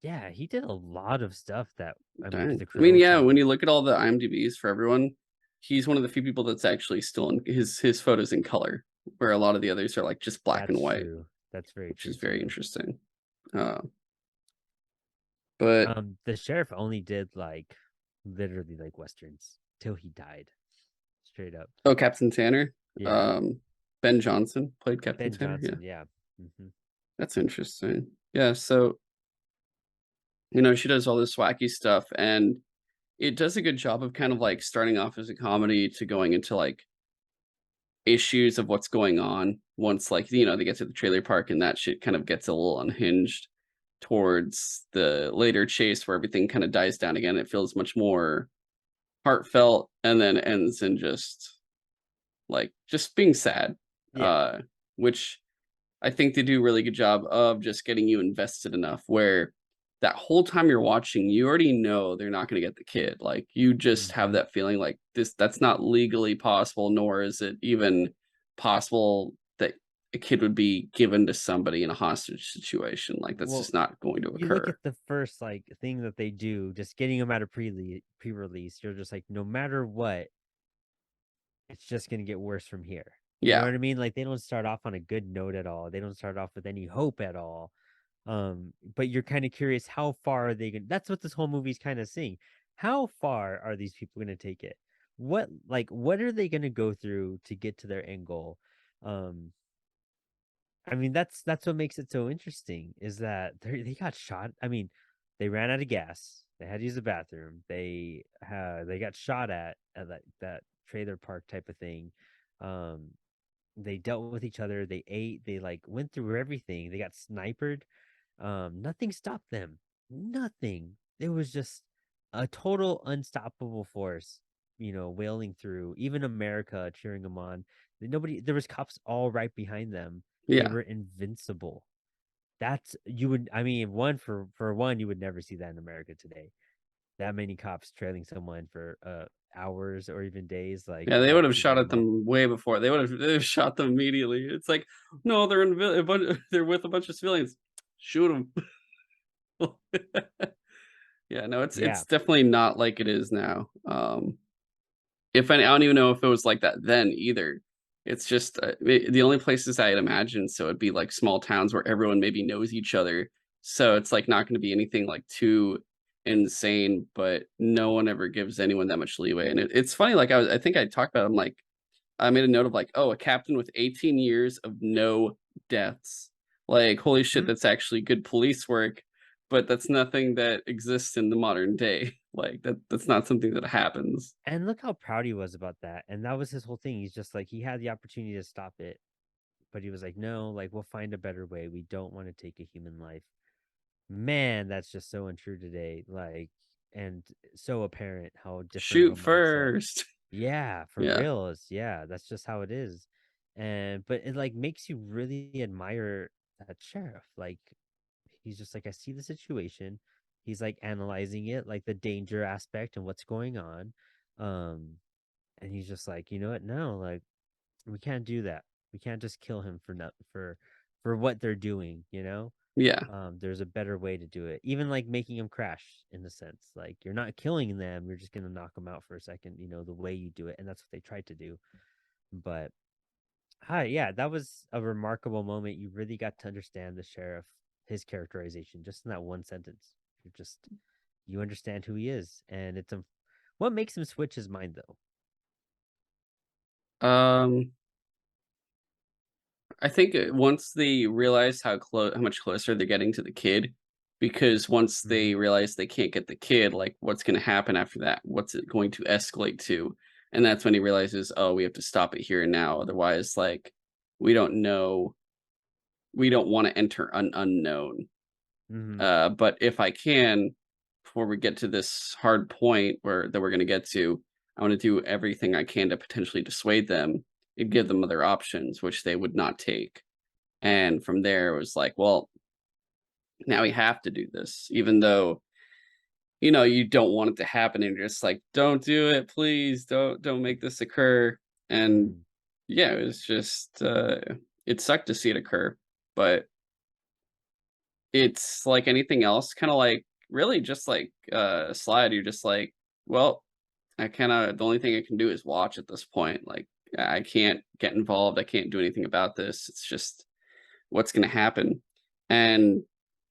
yeah, he did a lot of stuff that I mean Dang. the I mean, Crow yeah, when you trilogy. look at all the IMDb's for everyone, he's one of the few people that's actually still in his photos in color, where a lot of the others are like just black and That's white, true. That's very which true is very too. interesting. Uh, but The sheriff only did like literally like westerns till he died. Straight up. oh, Captain Tanner, Yeah. um, Ben Johnson played Captain Ben Tanner. Yeah, Johnson, yeah. Hmm. that's interesting. Yeah, so she does all this wacky stuff, and it does a good job of kind of like starting off as a comedy to going into like issues of what's going on once like they get to the trailer park and that shit kind of gets a little unhinged towards the later chase where everything kind of dies down again. It feels much more heartfelt and then ends in just being sad, Yeah. uh which I think they do a really good job of just getting you invested enough where that whole time you're watching, you already know they're not going to get the kid. Like you just have Hmm. that feeling like that's not legally possible, nor is it even possible that a kid would be given to somebody in a hostage situation. Like that's Well, just not going to you look occur. at the first like thing that they do, just getting them out of pre-release, you're just like, no matter what, it's just gonna get worse from here. You know Yeah. what I mean? Like they don't start off on a good note at all. They don't start off with any hope at all. But you're kind of curious how far are they going that's what this whole movie's kind of saying. How far are these people going to take it? What are they going to go through to get to their end goal? Um, I mean that's what makes it so interesting is that they got shot. I mean, they ran out of gas. They had to use the bathroom. They got shot at that trailer park type of thing. Um, they dealt with each other. They ate. They like went through everything. They got sniped. Nothing stopped them. Nothing. It was just a total unstoppable force, wailing through. Even America cheering them on. Nobody. There was cops all right behind them. They Yeah. were invincible. That's you would. I mean, one for one, you would never see that in America today. That many cops trailing someone for hours or even days. Like Yeah, they would have that's shot at normal. them way before. They would have shot them immediately. It's like, no, they're with a bunch of civilians. Shoot them. Yeah, no, it's Yeah. definitely not like it is now. If any, I don't even know if it was like that then either. It's just the only places I'd imagine, so it'd be like small towns where everyone maybe knows each other. So it's like not going to be anything like too insane, but no one ever gives anyone that much leeway. And it's funny, like I think I talked about. I'm like, I made a note of like, oh, a captain with 18 years of no deaths. Like, holy shit, Hmm? that's actually good police work. but that's nothing that exists in the modern day. Like that's not something that happens. And look how proud he was about that. And that was his whole thing. He's just like he had the opportunity to stop it, but he was like, no, like we'll find a better way. We don't want to take a human life. Man, that's just so untrue today. Like, and so apparent how different of a Shoot mindset. first. Yeah, for Yeah. real. Yeah, that's just how it is. And but it like makes you really admire that sheriff. Like he's just like, I see the situation. He's like analyzing it, like the danger aspect and what's going on. Um, and he's just like, you know what? No, like we can't do that. We can't just kill him for not for what they're doing, you know? Yeah. There's a better way to do it. Even like making them crash in the sense. Like you're not killing them, you're just gonna knock them out for a second, you know, the way you do it. And that's what they tried to do. But hi, yeah, that was a remarkable moment. You really got to understand the sheriff, his characterization, just in that one sentence. You're just you understand who he is, and it's what makes him switch his mind though. Um, I think once they realize how much closer they're getting to the kid, because once Mm-hmm. they realize they can't get the kid, like what's going to happen after that? What's it going to escalate to? And that's when he realizes, oh, we have to stop it here and now. Otherwise, like we don't know, we don't want to enter an unknown. Mm-hmm. But if I can, before we get to this hard point where that we're going to get to, I want to do everything I can to potentially dissuade them and give them other options, which they would not take. And from there, it was like, well, now we have to do this, even though you don't want it to happen, and you're just like, don't do it, please, don't make this occur. And Mm-hmm. yeah, it was just it sucked to see it occur, but it's like anything else, kind of like really just like Slide. You're just like, well, I kind of the only thing I can do is watch at this point. Like I can't get involved. I can't do anything about this. It's just what's going to happen. And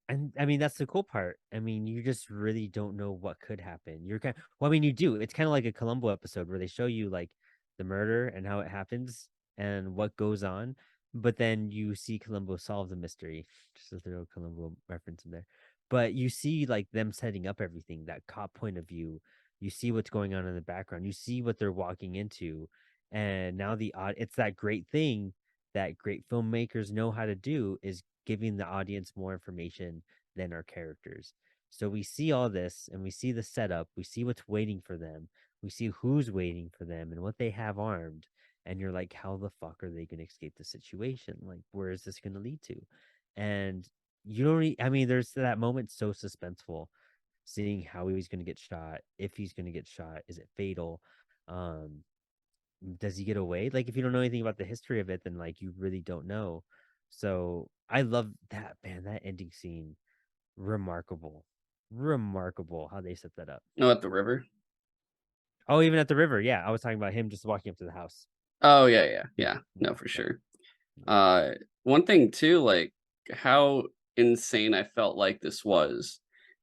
And I mean, that's the cool part. I mean, you just really don't know what could happen. You're kind well, I mean, you do. It's kind of like a Columbo episode where they show you like the murder and how it happens and what goes on, but then you see Columbo solve the mystery. Just a little Columbo reference in there. But you see like them setting up everything, that cop point of view. You see what's going on in the background. You see what they're walking into. And now it's that great thing that great filmmakers know how to do is giving the audience more information than our characters. So we see all this and we see the setup, we see what's waiting for them, we see who's waiting for them and what they have armed. And you're like, how the fuck are they going to escape the situation? Like, where is this going to lead to? And you don't, I mean, there's that moment so suspenseful, seeing how he's going to get shot, if he's going to get shot, is it fatal? Um, does he get away? Like if you don't know anything about the history of it, then like you really don't know. So I love that, man, that ending scene. Remarkable. Remarkable how they set that up. oh, at the river. Oh, even at the river. Yeah. I was talking about him just walking up to the house. Oh yeah, yeah, yeah. Yeah. No, for Yeah. sure. Uh, One thing too, like how insane I felt like this was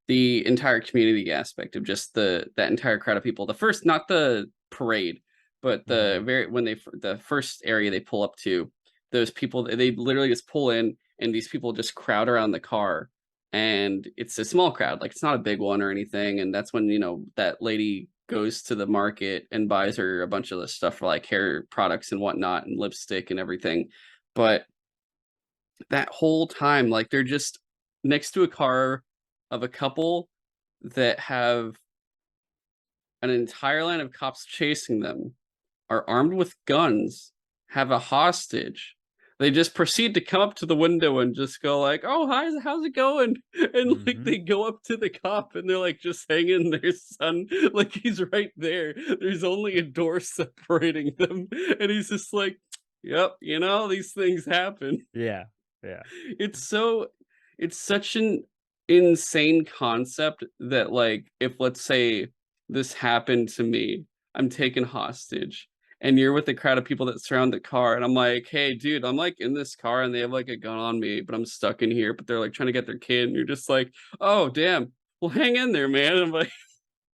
the entire community aspect of just that entire crowd of people. The first, not the parade, but the Mm-hmm. very when the first area they pull up to, those people they literally just pull in, and these people just crowd around the car, and it's a small crowd, like it's not a big one or anything. And that's when that lady goes to the market and buys her a bunch of the stuff for like hair products and whatnot and lipstick and everything. But that whole time, like, they're just next to a car of a couple that have an entire line of cops chasing them, are armed with guns, have a hostage. They just proceed to come up to the window and just go like, "Oh, hi, how's it going?" And like Mm-hmm. they go up to the cop and they're like, "Just hang in there, son." Like he's right there. There's only a door separating them, and he's just like, "Yep, these things happen." Yeah. Yeah. It's so it's such an insane concept that, like, if let's say this happened to me, I'm taken hostage, and you're with a crowd of people that surround the car, and I'm like, "Hey, dude, I'm, like, in this car, and they have, like, a gun on me, but I'm stuck in here, but they're, like, trying to get their kid," and you're just like, "Oh, damn. Well, hang in there, man." I'm like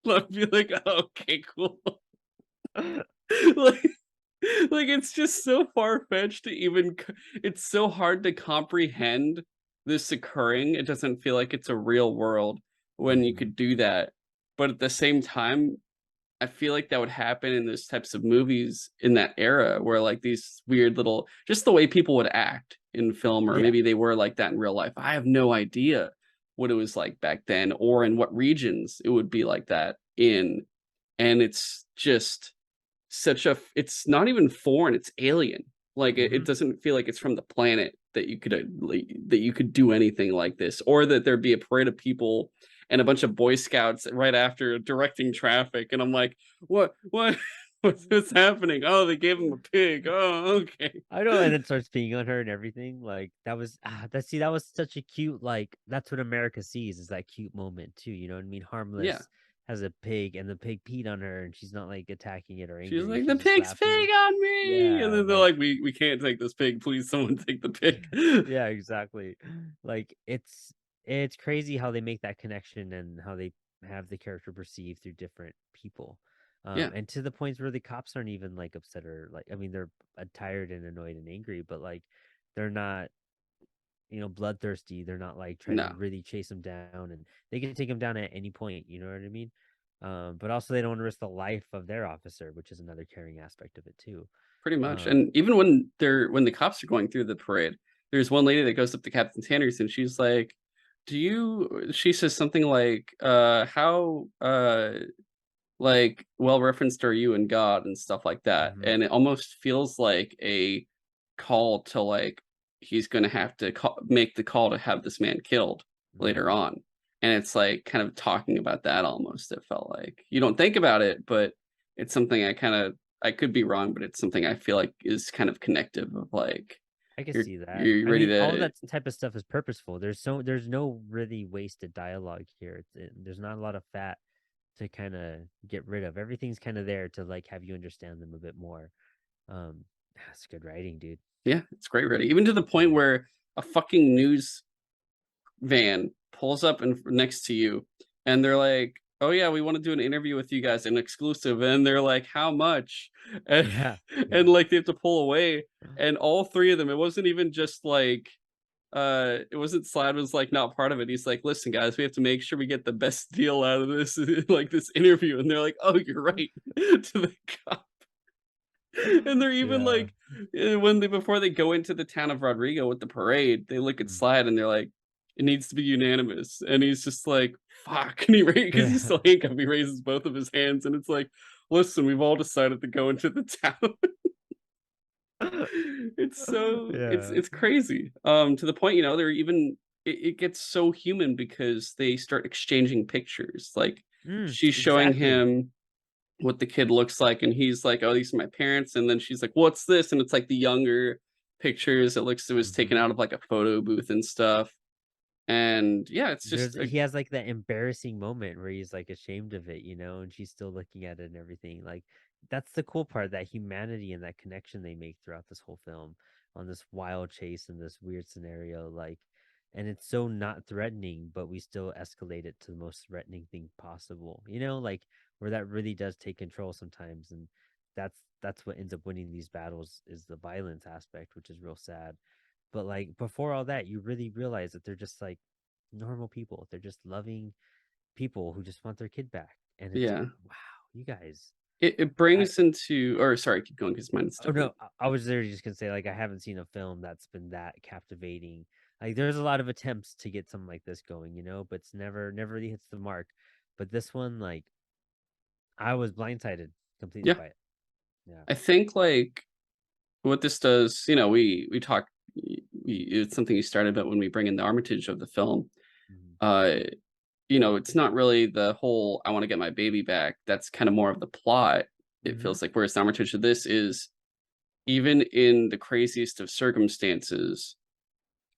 I'll be like, "Oh, okay, cool." Like like, it's just so far-fetched to even it's so hard to comprehend this occurring. It doesn't feel like it's a real world when you Hmm. could do that. But at the same time, I feel like that would happen in those types of movies in that era where like these weird little just the way people would act in film, or Yeah. maybe they were like that in real life. I have no idea what it was like back then or in what regions it would be like that in. And it's just it's not even foreign, it's alien. Like it Hmm. doesn't feel like it's from the planet that you could like, that you could do anything like this, or that there'd be a parade of people and a bunch of Boy Scouts right after directing traffic. And I'm like, what, what's happening? Oh, they gave him a pig. Oh, okay. I know, and then starts peeing on her and everything. Like that was that was such a cute, like that's what America sees, is that cute moment too. You know what I mean? Yeah. Harmless has a pig and the pig peed on her and she's not like attacking it or She's angry. like, the She's just pig's laughing. pig on me. And Yeah, then they're like like, we can't take this pig. Please, someone take the pig. yeah, exactly. Like it's crazy how they make that connection and how they have the character perceived through different people. Yeah. And to the points where the cops aren't even like upset, or like, I mean, they're tired and annoyed and angry, but like they're not, bloodthirsty. They're not like trying to No, really chase him down, and they can take him down at any point. You know what I mean? But also they don't want to risk the life of their officer, which is another caring aspect of it too. pretty much. Um, And even when the cops are going through the parade, there's one lady that goes up to Captain Sanders and she's like, "Do you?" She says something like, how like well referenced are you in God and stuff like that." mhm, And it almost feels like a call to like he's going to have to make the call to have this man killed later mhm. on. And it's like kind of talking about that almost. It felt like you don't think about it, but it's something I could be wrong, but it's something I feel like is kind of connective of like I can you're see that. you're I ready mean, all to that type of stuff is purposeful. There's no really wasted dialogue here. There's not a lot of fat to kind of get rid of. Everything's kind of there to like have you understand them a bit more. That's good writing, dude. yeah, it's great ready. Even to the point Yeah. where a fucking news van pulls up in next to you and they're like, "Oh yeah, we want to do an interview with you guys, an exclusive." And they're like, "How much?" And, Yeah. and Yeah. like they have to pull away. And all three of them, it wasn't even just like it wasn't Slad was like not part of it. He's like, "Listen, guys, we have to make sure we get the best deal out of this like this interview." And they're like, "Oh, you're right." To the cop. And they're even Yeah. like, when they before they go into the town of Rodrigo with the parade, they look at Mm. Slide and they're like, "It needs to be unanimous." And he's just like, "Fuck." And because he's Yeah. still handcuffed, he raises both of his hands and it's like, "Listen, we've all decided to go into the town." Yeah. It's crazy. To the point, they're even it gets so human because they start exchanging pictures. Like she's showing Exactly. him what the kid looks like, and he's like, "Oh, these are my parents." And then she's like, "What's this?" And it's like the younger pictures. It was taken Hmm. out of like a photo booth and stuff. And yeah, it's just He has like that embarrassing moment where he's like ashamed of it, and she's still looking at it and everything. Like that's the cool part, that humanity and that connection they make throughout this whole film on this wild chase in this weird scenario. Like, and it's so not threatening, but we still escalate it to the most threatening thing possible. Like where that really does take control sometimes, and that's what ends up winning these battles, is the violence aspect, which is real sad. But like before all that, you really realize that they're just like normal people. They're just loving people who just want their kid back. And it's yeah. wow, you guys. It I brings into or sorry, keep going because mine's Oh different. no, I was there just gonna say, like, I haven't seen a film that's been that captivating. Like there's a lot of attempts to get something like this going, but it's never really hits the mark. But this one, like, I was blindsided completely Yeah. by it. Yeah. I think like what this does, we talk it's something you started about when we bring in the Armitage of the film. Mhm. Uh it's not really the whole I want to get my baby back. That's kind of more of the plot. It Mhm. feels like whereas the Armitage of this is even in the craziest of circumstances,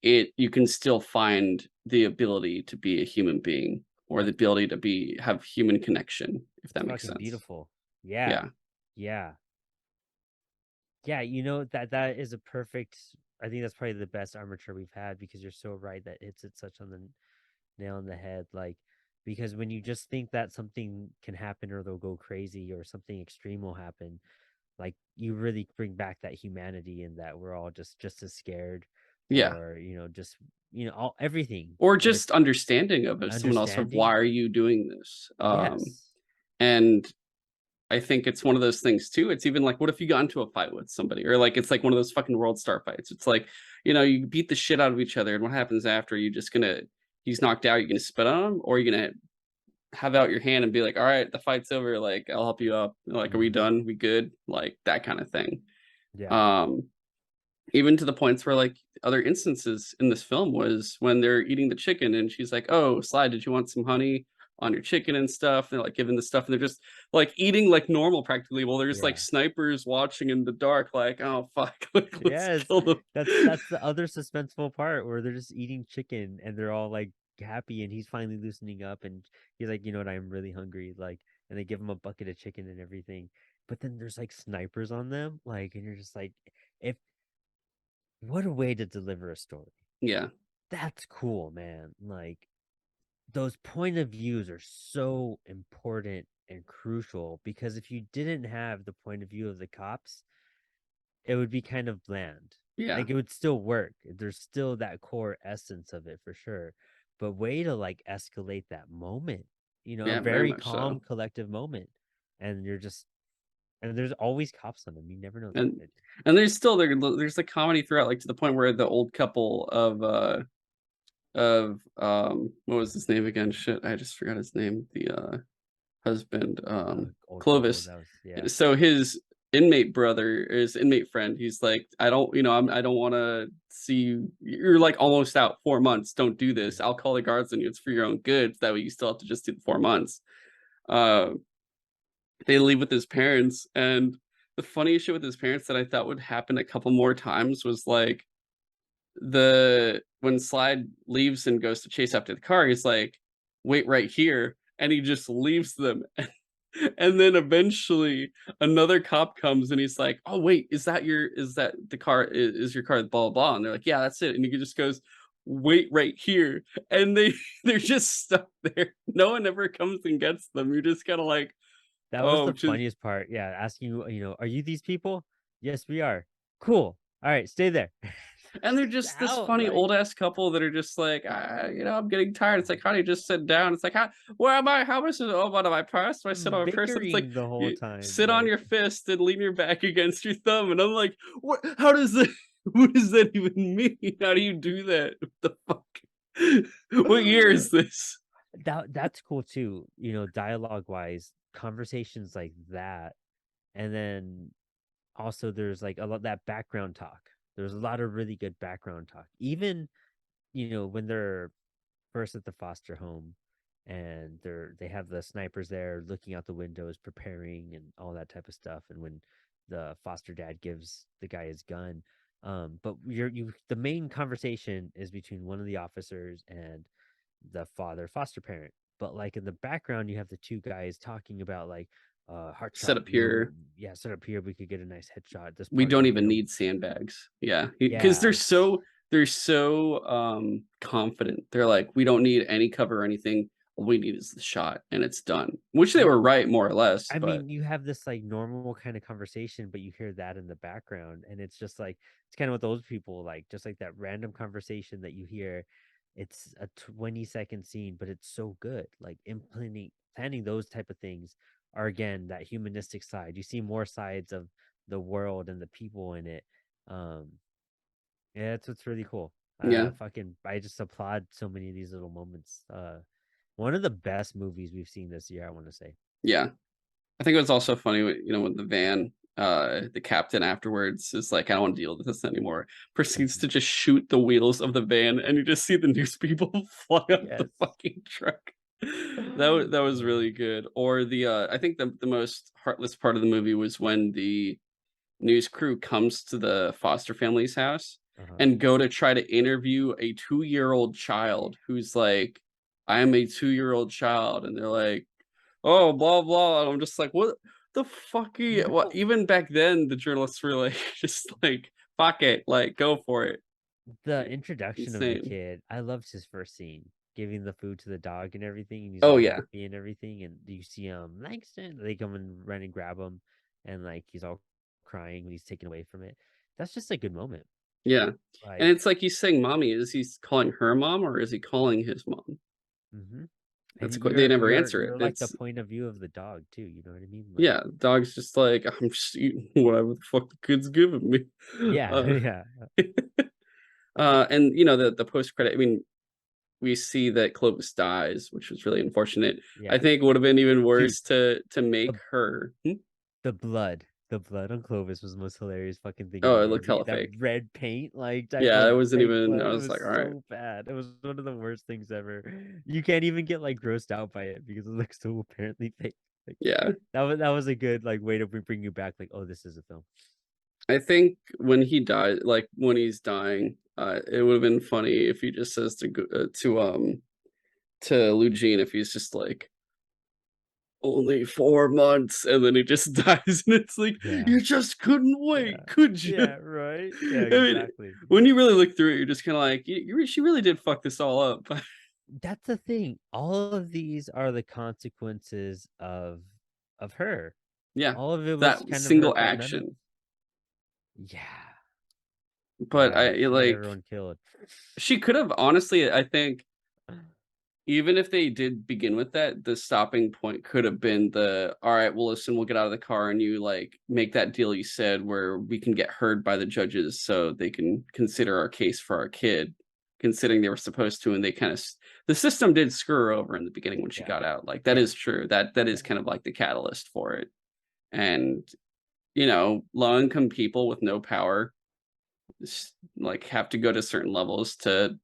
you can still find the ability to be a human being or the Yep. ability to have human connection, if It's that makes fucking sense. beautiful. Yeah. Yeah. Yeah. Yeah, that is a perfect. I think that's probably the best armature we've had, because you're so right that hits it such on the nail on the head. Like, because when you just think that something can happen or they'll go crazy or something extreme will happen, like you really bring back that humanity and that we're all just as scared Yeah. or just all everything Or where it's just understanding of someone else of understanding. why are you doing this? Yes. And I think it's one of those things too. It's even like, what if you got into a fight with somebody, or like it's like one of those fucking world star fights. It's like, you beat the shit out of each other, and what happens after? You just gonna he's knocked out. You're gonna spit on him, or you're gonna have out your hand and be like, all right, the fight's over. Like I'll help you up. Like, are we Hmm. done? We good? Like that kind of thing. Yeah. Um, Even to the points where like other instances in this film was when they're eating the chicken and she's like, "Oh, Sly, did you want some honey on your chicken and stuff?" And they're like giving the stuff and they're just like eating like normal practically. Well, there's like Yeah. snipers watching in the dark, like, "Oh fuck, like, let's Yes. kill them." That's the other suspenseful part where they're just eating chicken and they're all like happy and he's finally loosening up and he's like, you know what, I'm really hungry. Like, and they give him a bucket of chicken and everything. But then there's like snipers on them, like, and you're just like, if what a way to deliver a story. Yeah, That's cool, man. Like those point of views are so important and crucial because if you didn't have the point of view of the cops, it would be kind of bland. yeah, Like it would still work. There's still that core essence of it for sure. But way to like escalate that moment, a yeah, very very much so. calm collective moment. And you're just and there's always cops on them. You never know. And there's still there's like comedy throughout, like to the point where the old couple of what was his name again? Shit, I just forgot his name. The husband, Old couple Clovis. that was yeah. So his inmate brother, his inmate friend, he's like, I don't, I don't want to see you. You're like almost out 4 months. Don't do this. Mhm. I'll call the guards on you. It's for your own good. That way you still have to just do the 4 months. Uh, they leave with his parents. And the funniest shit with his parents that I thought would happen a couple more times was like when Slide leaves and goes to chase after the car, he's like, wait right here. And he just leaves them. And then eventually another cop comes and he's like, "Oh wait, is that the car is your car blah blah blah?" And they're like, "Yeah, that's it." And he just goes, "Wait right here." And they're just stuck there. No one ever comes and gets them. You're just kind of like, That was "Oh, the just." funniest part. Yeah, asking you, are you these people? Yes, we are. Cool. All right, stay there. And they're Just just this out funny like old ass couple that are just like, I'm getting tired. It's like, how do you just sit down? It's like, where am I? How much is oh, what am I pressed? Do I sit on my person? It's like, bickering the whole you time. sit on Like your fist and lean your back against your thumb. And I'm like, what? How does that? What does that even mean? How do you do that? What the fuck? What year is this? that's cool too. Dialogue wise, conversations like that, and then also there's like a lot that background talk. There's a lot of really good background talk. Even when they're first at the foster home and they have the snipers there looking out the windows preparing and all that type of stuff and when the foster dad gives the guy his gun, but the main conversation is between one of the officers and the father foster parent, but like in the background you have the two guys talking about like heart Set shot, up here. yeah, set up here, we could get a nice headshot at this We part, don't even need sandbags. Yeah, because yeah, they're so confident. They're like, we don't need any cover or anything. All we need is the shot, and it's done. Which they you were right, more or less. I But mean, you have this like normal kind of conversation, but you hear that in the background, and it's just like it's kind of what those people like, just like that random conversation that you hear. It's a 20-second scene, but it's so good. Like implementing planning those type of things are again that humanistic side. You see more sides of the world and the people in it. Um, yeah, that's what's really cool. yeah, I just applaud so many of these little moments. One of the best movies we've seen this year, I want to say. yeah. I think it was also funny, with the van. The captain afterwards is like, I don't want to deal with this anymore. Proceeds Mhm. to just shoot the wheels of the van, and you just see the news people fly up the Yes. fucking truck. That was really good. Or I think the most heartless part of the movie was when the news crew comes to the foster family's house Uh-huh. and go to try to interview a 2-year-old child who's like, I am a 2-year-old child. And they're like, oh, blah, blah. And I'm just like, what the fuck are you? What? No, Even back then, the journalists were like, just like, fuck it, like, go for it. the introduction of the Insane. kid, I loved his first scene, giving the food to the dog and everything, and he's Oh, all yeah. happy and everything. And you see Langston, they come and run and grab him, and like he's all crying when he's taken away from it. That's just a good moment. Yeah. And Like, it's like he's saying mommy. Is he calling her mom or is he calling his mom? hmm and That's quite, they you're never you're answer it. you're like the It's point of view of the dog too. You know what I mean? Like, yeah, dog's just like, I'm just eating whatever the fuck the kid's giving me. yeah, Uh, yeah, and you know, the post credit, I mean, we see that Clovis dies, which was really unfortunate. I yeah. think it would have been even Dude, worse to make the her. Hmm? the blood on Clovis was the most hilarious fucking thing in the Oh, it looked movie. hella That fake. red paint, like type Yeah, it of wasn't fake even. I blood, it was was like, all right, so bad. It was one of the worst things ever. You can't even get like grossed out by it because it looks so apparently fake. Like, yeah. that was a good like way to bring you back. Like, oh, this is a film. I think when he died, like when he's dying, it would have been funny if he just says to Eugene if he's just like only 4 months, and then he just dies, and it's like Yeah, you just couldn't yeah, wait, could you? yeah. Right? Yeah, I mean, exactly. when you really look through it, you're just kind of like, she really did fuck this all up. That's the thing. All of these are the consequences of her. Yeah, All of it was that kind of her single fault. None of action. yeah. But Yeah, I she got like everyone killed. she could have honestly. I think even if they did begin with that, the stopping point could have been the all right, well, listen, we'll get out of the car and you like make that deal you said where we can get heard by the judges so they can consider our case for our kid, considering they were supposed to, and they kind of the system did screw her over in the beginning when she Yeah, got out. Like that yeah, is true. That is yeah. kind of like the catalyst for it. And you know, low income people with no power like have to go to certain levels to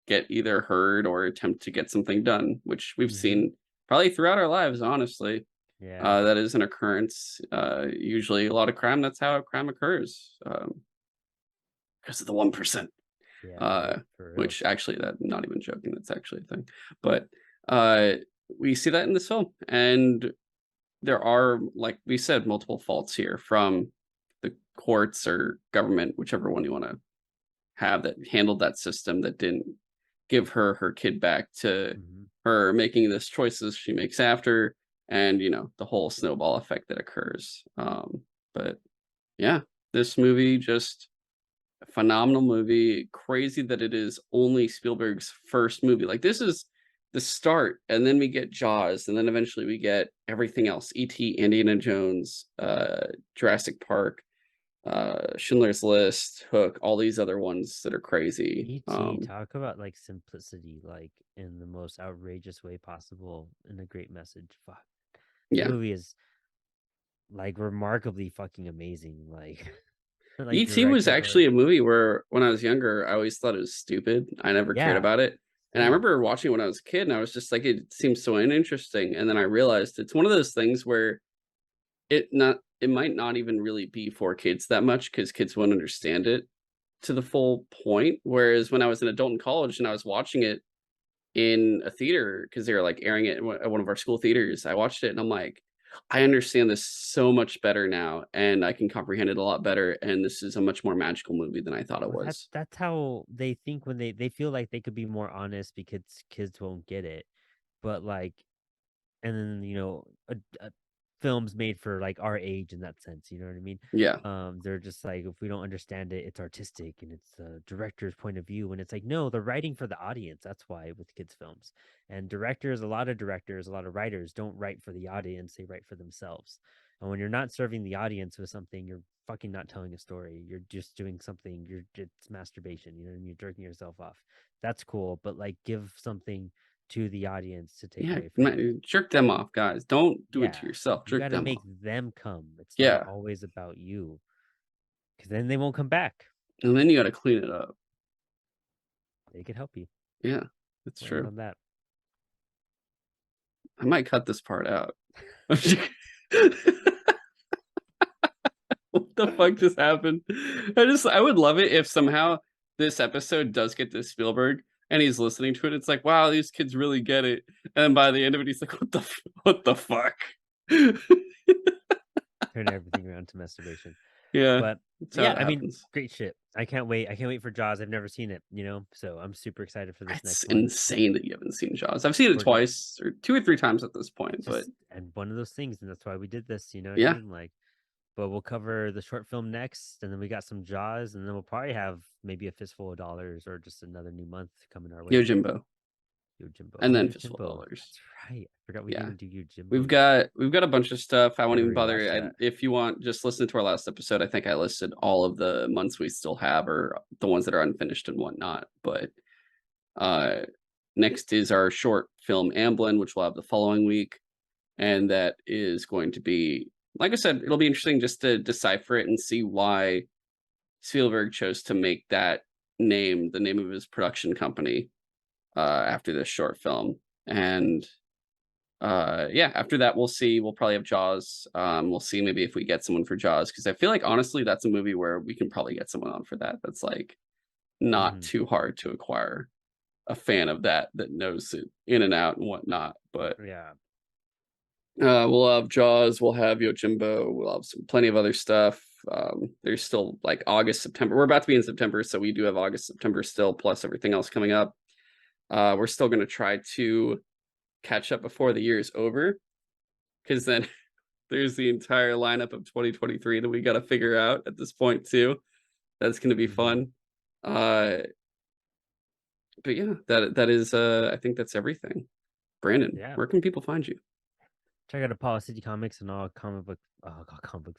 get either heard or attempt to get something done, which we've Hmm. seen probably throughout our lives, honestly. Yeah, That is an occurrence. Usually a lot of crime, that's how crime occurs. Because of the 1%. yeah, Uh, right. For real. which actually that not even joking, that's actually a thing. But uh we see that in this film. And there are, like we said, multiple faults here from the courts or government, whichever one you want to have that handled that system that didn't give her her kid back to Hmm. her making this choices she makes after and you know the whole snowball effect that occurs but yeah, this movie just a phenomenal movie, crazy that it is only Spielberg's first movie. Like this is the start and then we get Jaws and then eventually we get everything else, ET, Indiana Jones, Jurassic Park, Schindler's List, Hook, all these other ones that are crazy. E.T. talk about like simplicity, like in the most outrageous way possible, and a great message. Fuck, that Yeah. movie is like remarkably fucking amazing. Like, like E.T. was directed actually by a movie where when I was younger, I always thought it was stupid. I never cared yeah, about it. And I same. remember watching it when I was a kid and I was just like, it seems so uninteresting. And then I realized it's one of those things where it might not even really be for kids that much because kids won't understand it to the full point. Whereas when I was an adult in college and I was watching it in a theater because they were like airing it at one of our school theaters, I watched it and I'm like, I understand this so much better now and I can comprehend it a lot better. And this is a much more magical movie than I thought it Well, was. that's how they think when they feel like they could be more honest because kids won't get it. But like, and then a films made for like our age in that sense. You know what I mean? Yeah. They're just like if we don't understand it, it's artistic and it's the director's point of view. And it's like no, they're writing for the audience. That's why with kids films and directors, a lot of writers don't write for the audience. They write for themselves. And when you're not serving the audience with something, you're fucking not telling a story. You're just doing something. It's masturbation. You know what I mean? You're jerking yourself off. That's cool, but like give something to the audience to take Yeah. away from it. Jerk them off, guys. Don't do it Yeah, to yourself. you Jerk got to them make off. them come. It's not Yeah. always about you, because then they won't come back. And then you got to clean it up. They can help you. Yeah. That's Land true. on that. I might cut this part out. What the fuck just happened? I would love it if somehow this episode does get to Spielberg and he's listening to it. It's like, wow, these kids really get it. And then by the end of it, he's like, what the fuck? Turn everything around to masturbation. Yeah, But that's how yeah, it I mean, happens. great shit. I can't wait. I can't wait for Jaws. I've never seen it, so I'm super excited for this It's next one. insane that you haven't seen Jaws. I've seen it We're gonna twice or two or three times at this point, but just and one of those things, and that's why we did this. You know what I yeah, mean? Like, but we'll cover the short film next, and then we got some Jaws, and then we'll probably have maybe a fistful of dollars or just another new month coming our way. Yojimbo, Yojimbo. and Oh, then Fistful of Yojimbo. Dollars. That's right. I forgot we Yeah. didn't even do We've Yojimbo yet. got a bunch of stuff. I won't Gotta even rewatch bother. that. If you want, just listen to our last episode. I think I listed all of the months we still have, or the ones that are unfinished and whatnot. But next is our short film Amblin, which we'll have the following week, and that is going to be, like I said, it'll be interesting just to decipher it and see why Spielberg chose to make that name the name of his production company after this short film. And yeah, after that we'll probably have Jaws. We'll see maybe if we get someone for Jaws, because I feel like honestly that's a movie where we can probably get someone on for that. That's like not too hard to acquire a fan of that knows it in and out and whatnot. But Yeah. we'll have Jaws, we'll have Yojimbo, we'll have plenty of other stuff. There's still like August, September. We're about to be in September, so we do have August, September still, plus everything else coming up. We're still going to try to catch up before the year is over, because then there's the entire lineup of 2023 that we got to figure out at this point too. That's going to be fun. But yeah, that is I think that's everything. Brandon, Yeah. where can people find you? Check out Apollo City Comics and all comic book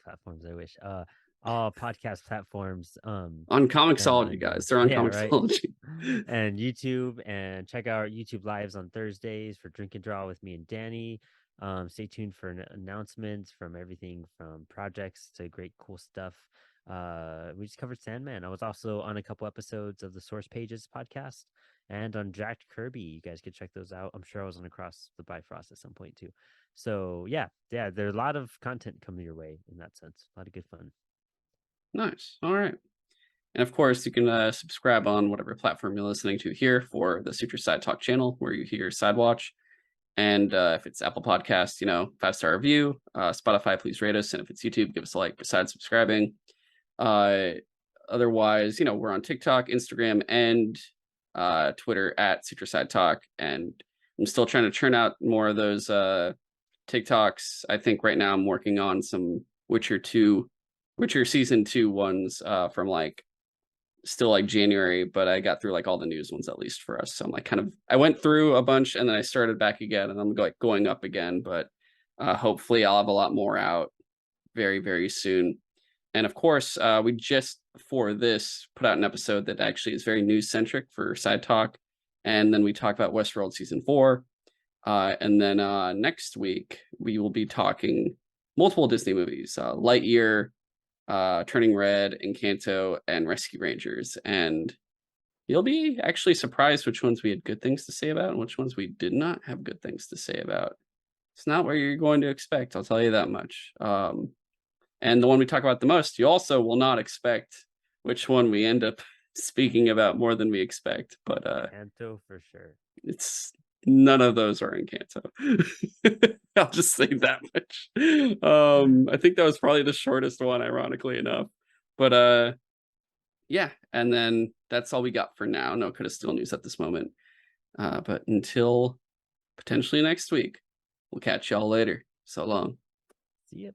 platforms. I wish. All podcast platforms. On Comixology, guys. They're on Comixology. Right. And YouTube, and check out our YouTube lives on Thursdays for Drink and Draw with me and Danny. Stay tuned for announcements from everything from projects to great cool stuff. We just covered Sandman. I was also on a couple episodes of the Source Pages podcast and on Jack Kirby. You guys could check those out. I'm sure I was on Across the Bifrost at some point too. So yeah, there's a lot of content coming your way in that sense. A lot of good fun. Nice. All right. And of course, you can subscribe on whatever platform you're listening to here for the Sutro Side Talk channel, where you hear SideWatch. And if it's Apple Podcasts, 5-star review. Spotify, please rate us. And if it's YouTube, give us a like besides subscribing. Otherwise, we're on TikTok, Instagram, and Twitter at Sutro Side Talk. And I'm still trying to churn out more of those TikToks. I think right now I'm working on some Witcher season 2 ones from still January, but I got through all the news ones at least for us. So I'm I went through a bunch and then I started back again, and I'm going up again, but hopefully I'll have a lot more out very, very soon. And of course, we just for this put out an episode that actually is very news centric for Side Talk. And then we talk about Westworld season 4. And then next week we will be talking multiple Disney movies, Lightyear, Turning Red, Encanto, and Rescue Rangers. And you'll be actually surprised which ones we had good things to say about and which ones we did not have good things to say about. It's not what you're going to expect, I'll tell you that much. And the one we talk about the most, you also will not expect which one we end up speaking about more than we expect. But Encanto for sure. It's none of those are Encanto. I'll just say that much. I think that was probably the shortest one, ironically enough. But yeah, and then that's all we got for now. No Coulda Still news at this moment. But until potentially next week, we'll catch y'all later. So long. See ya.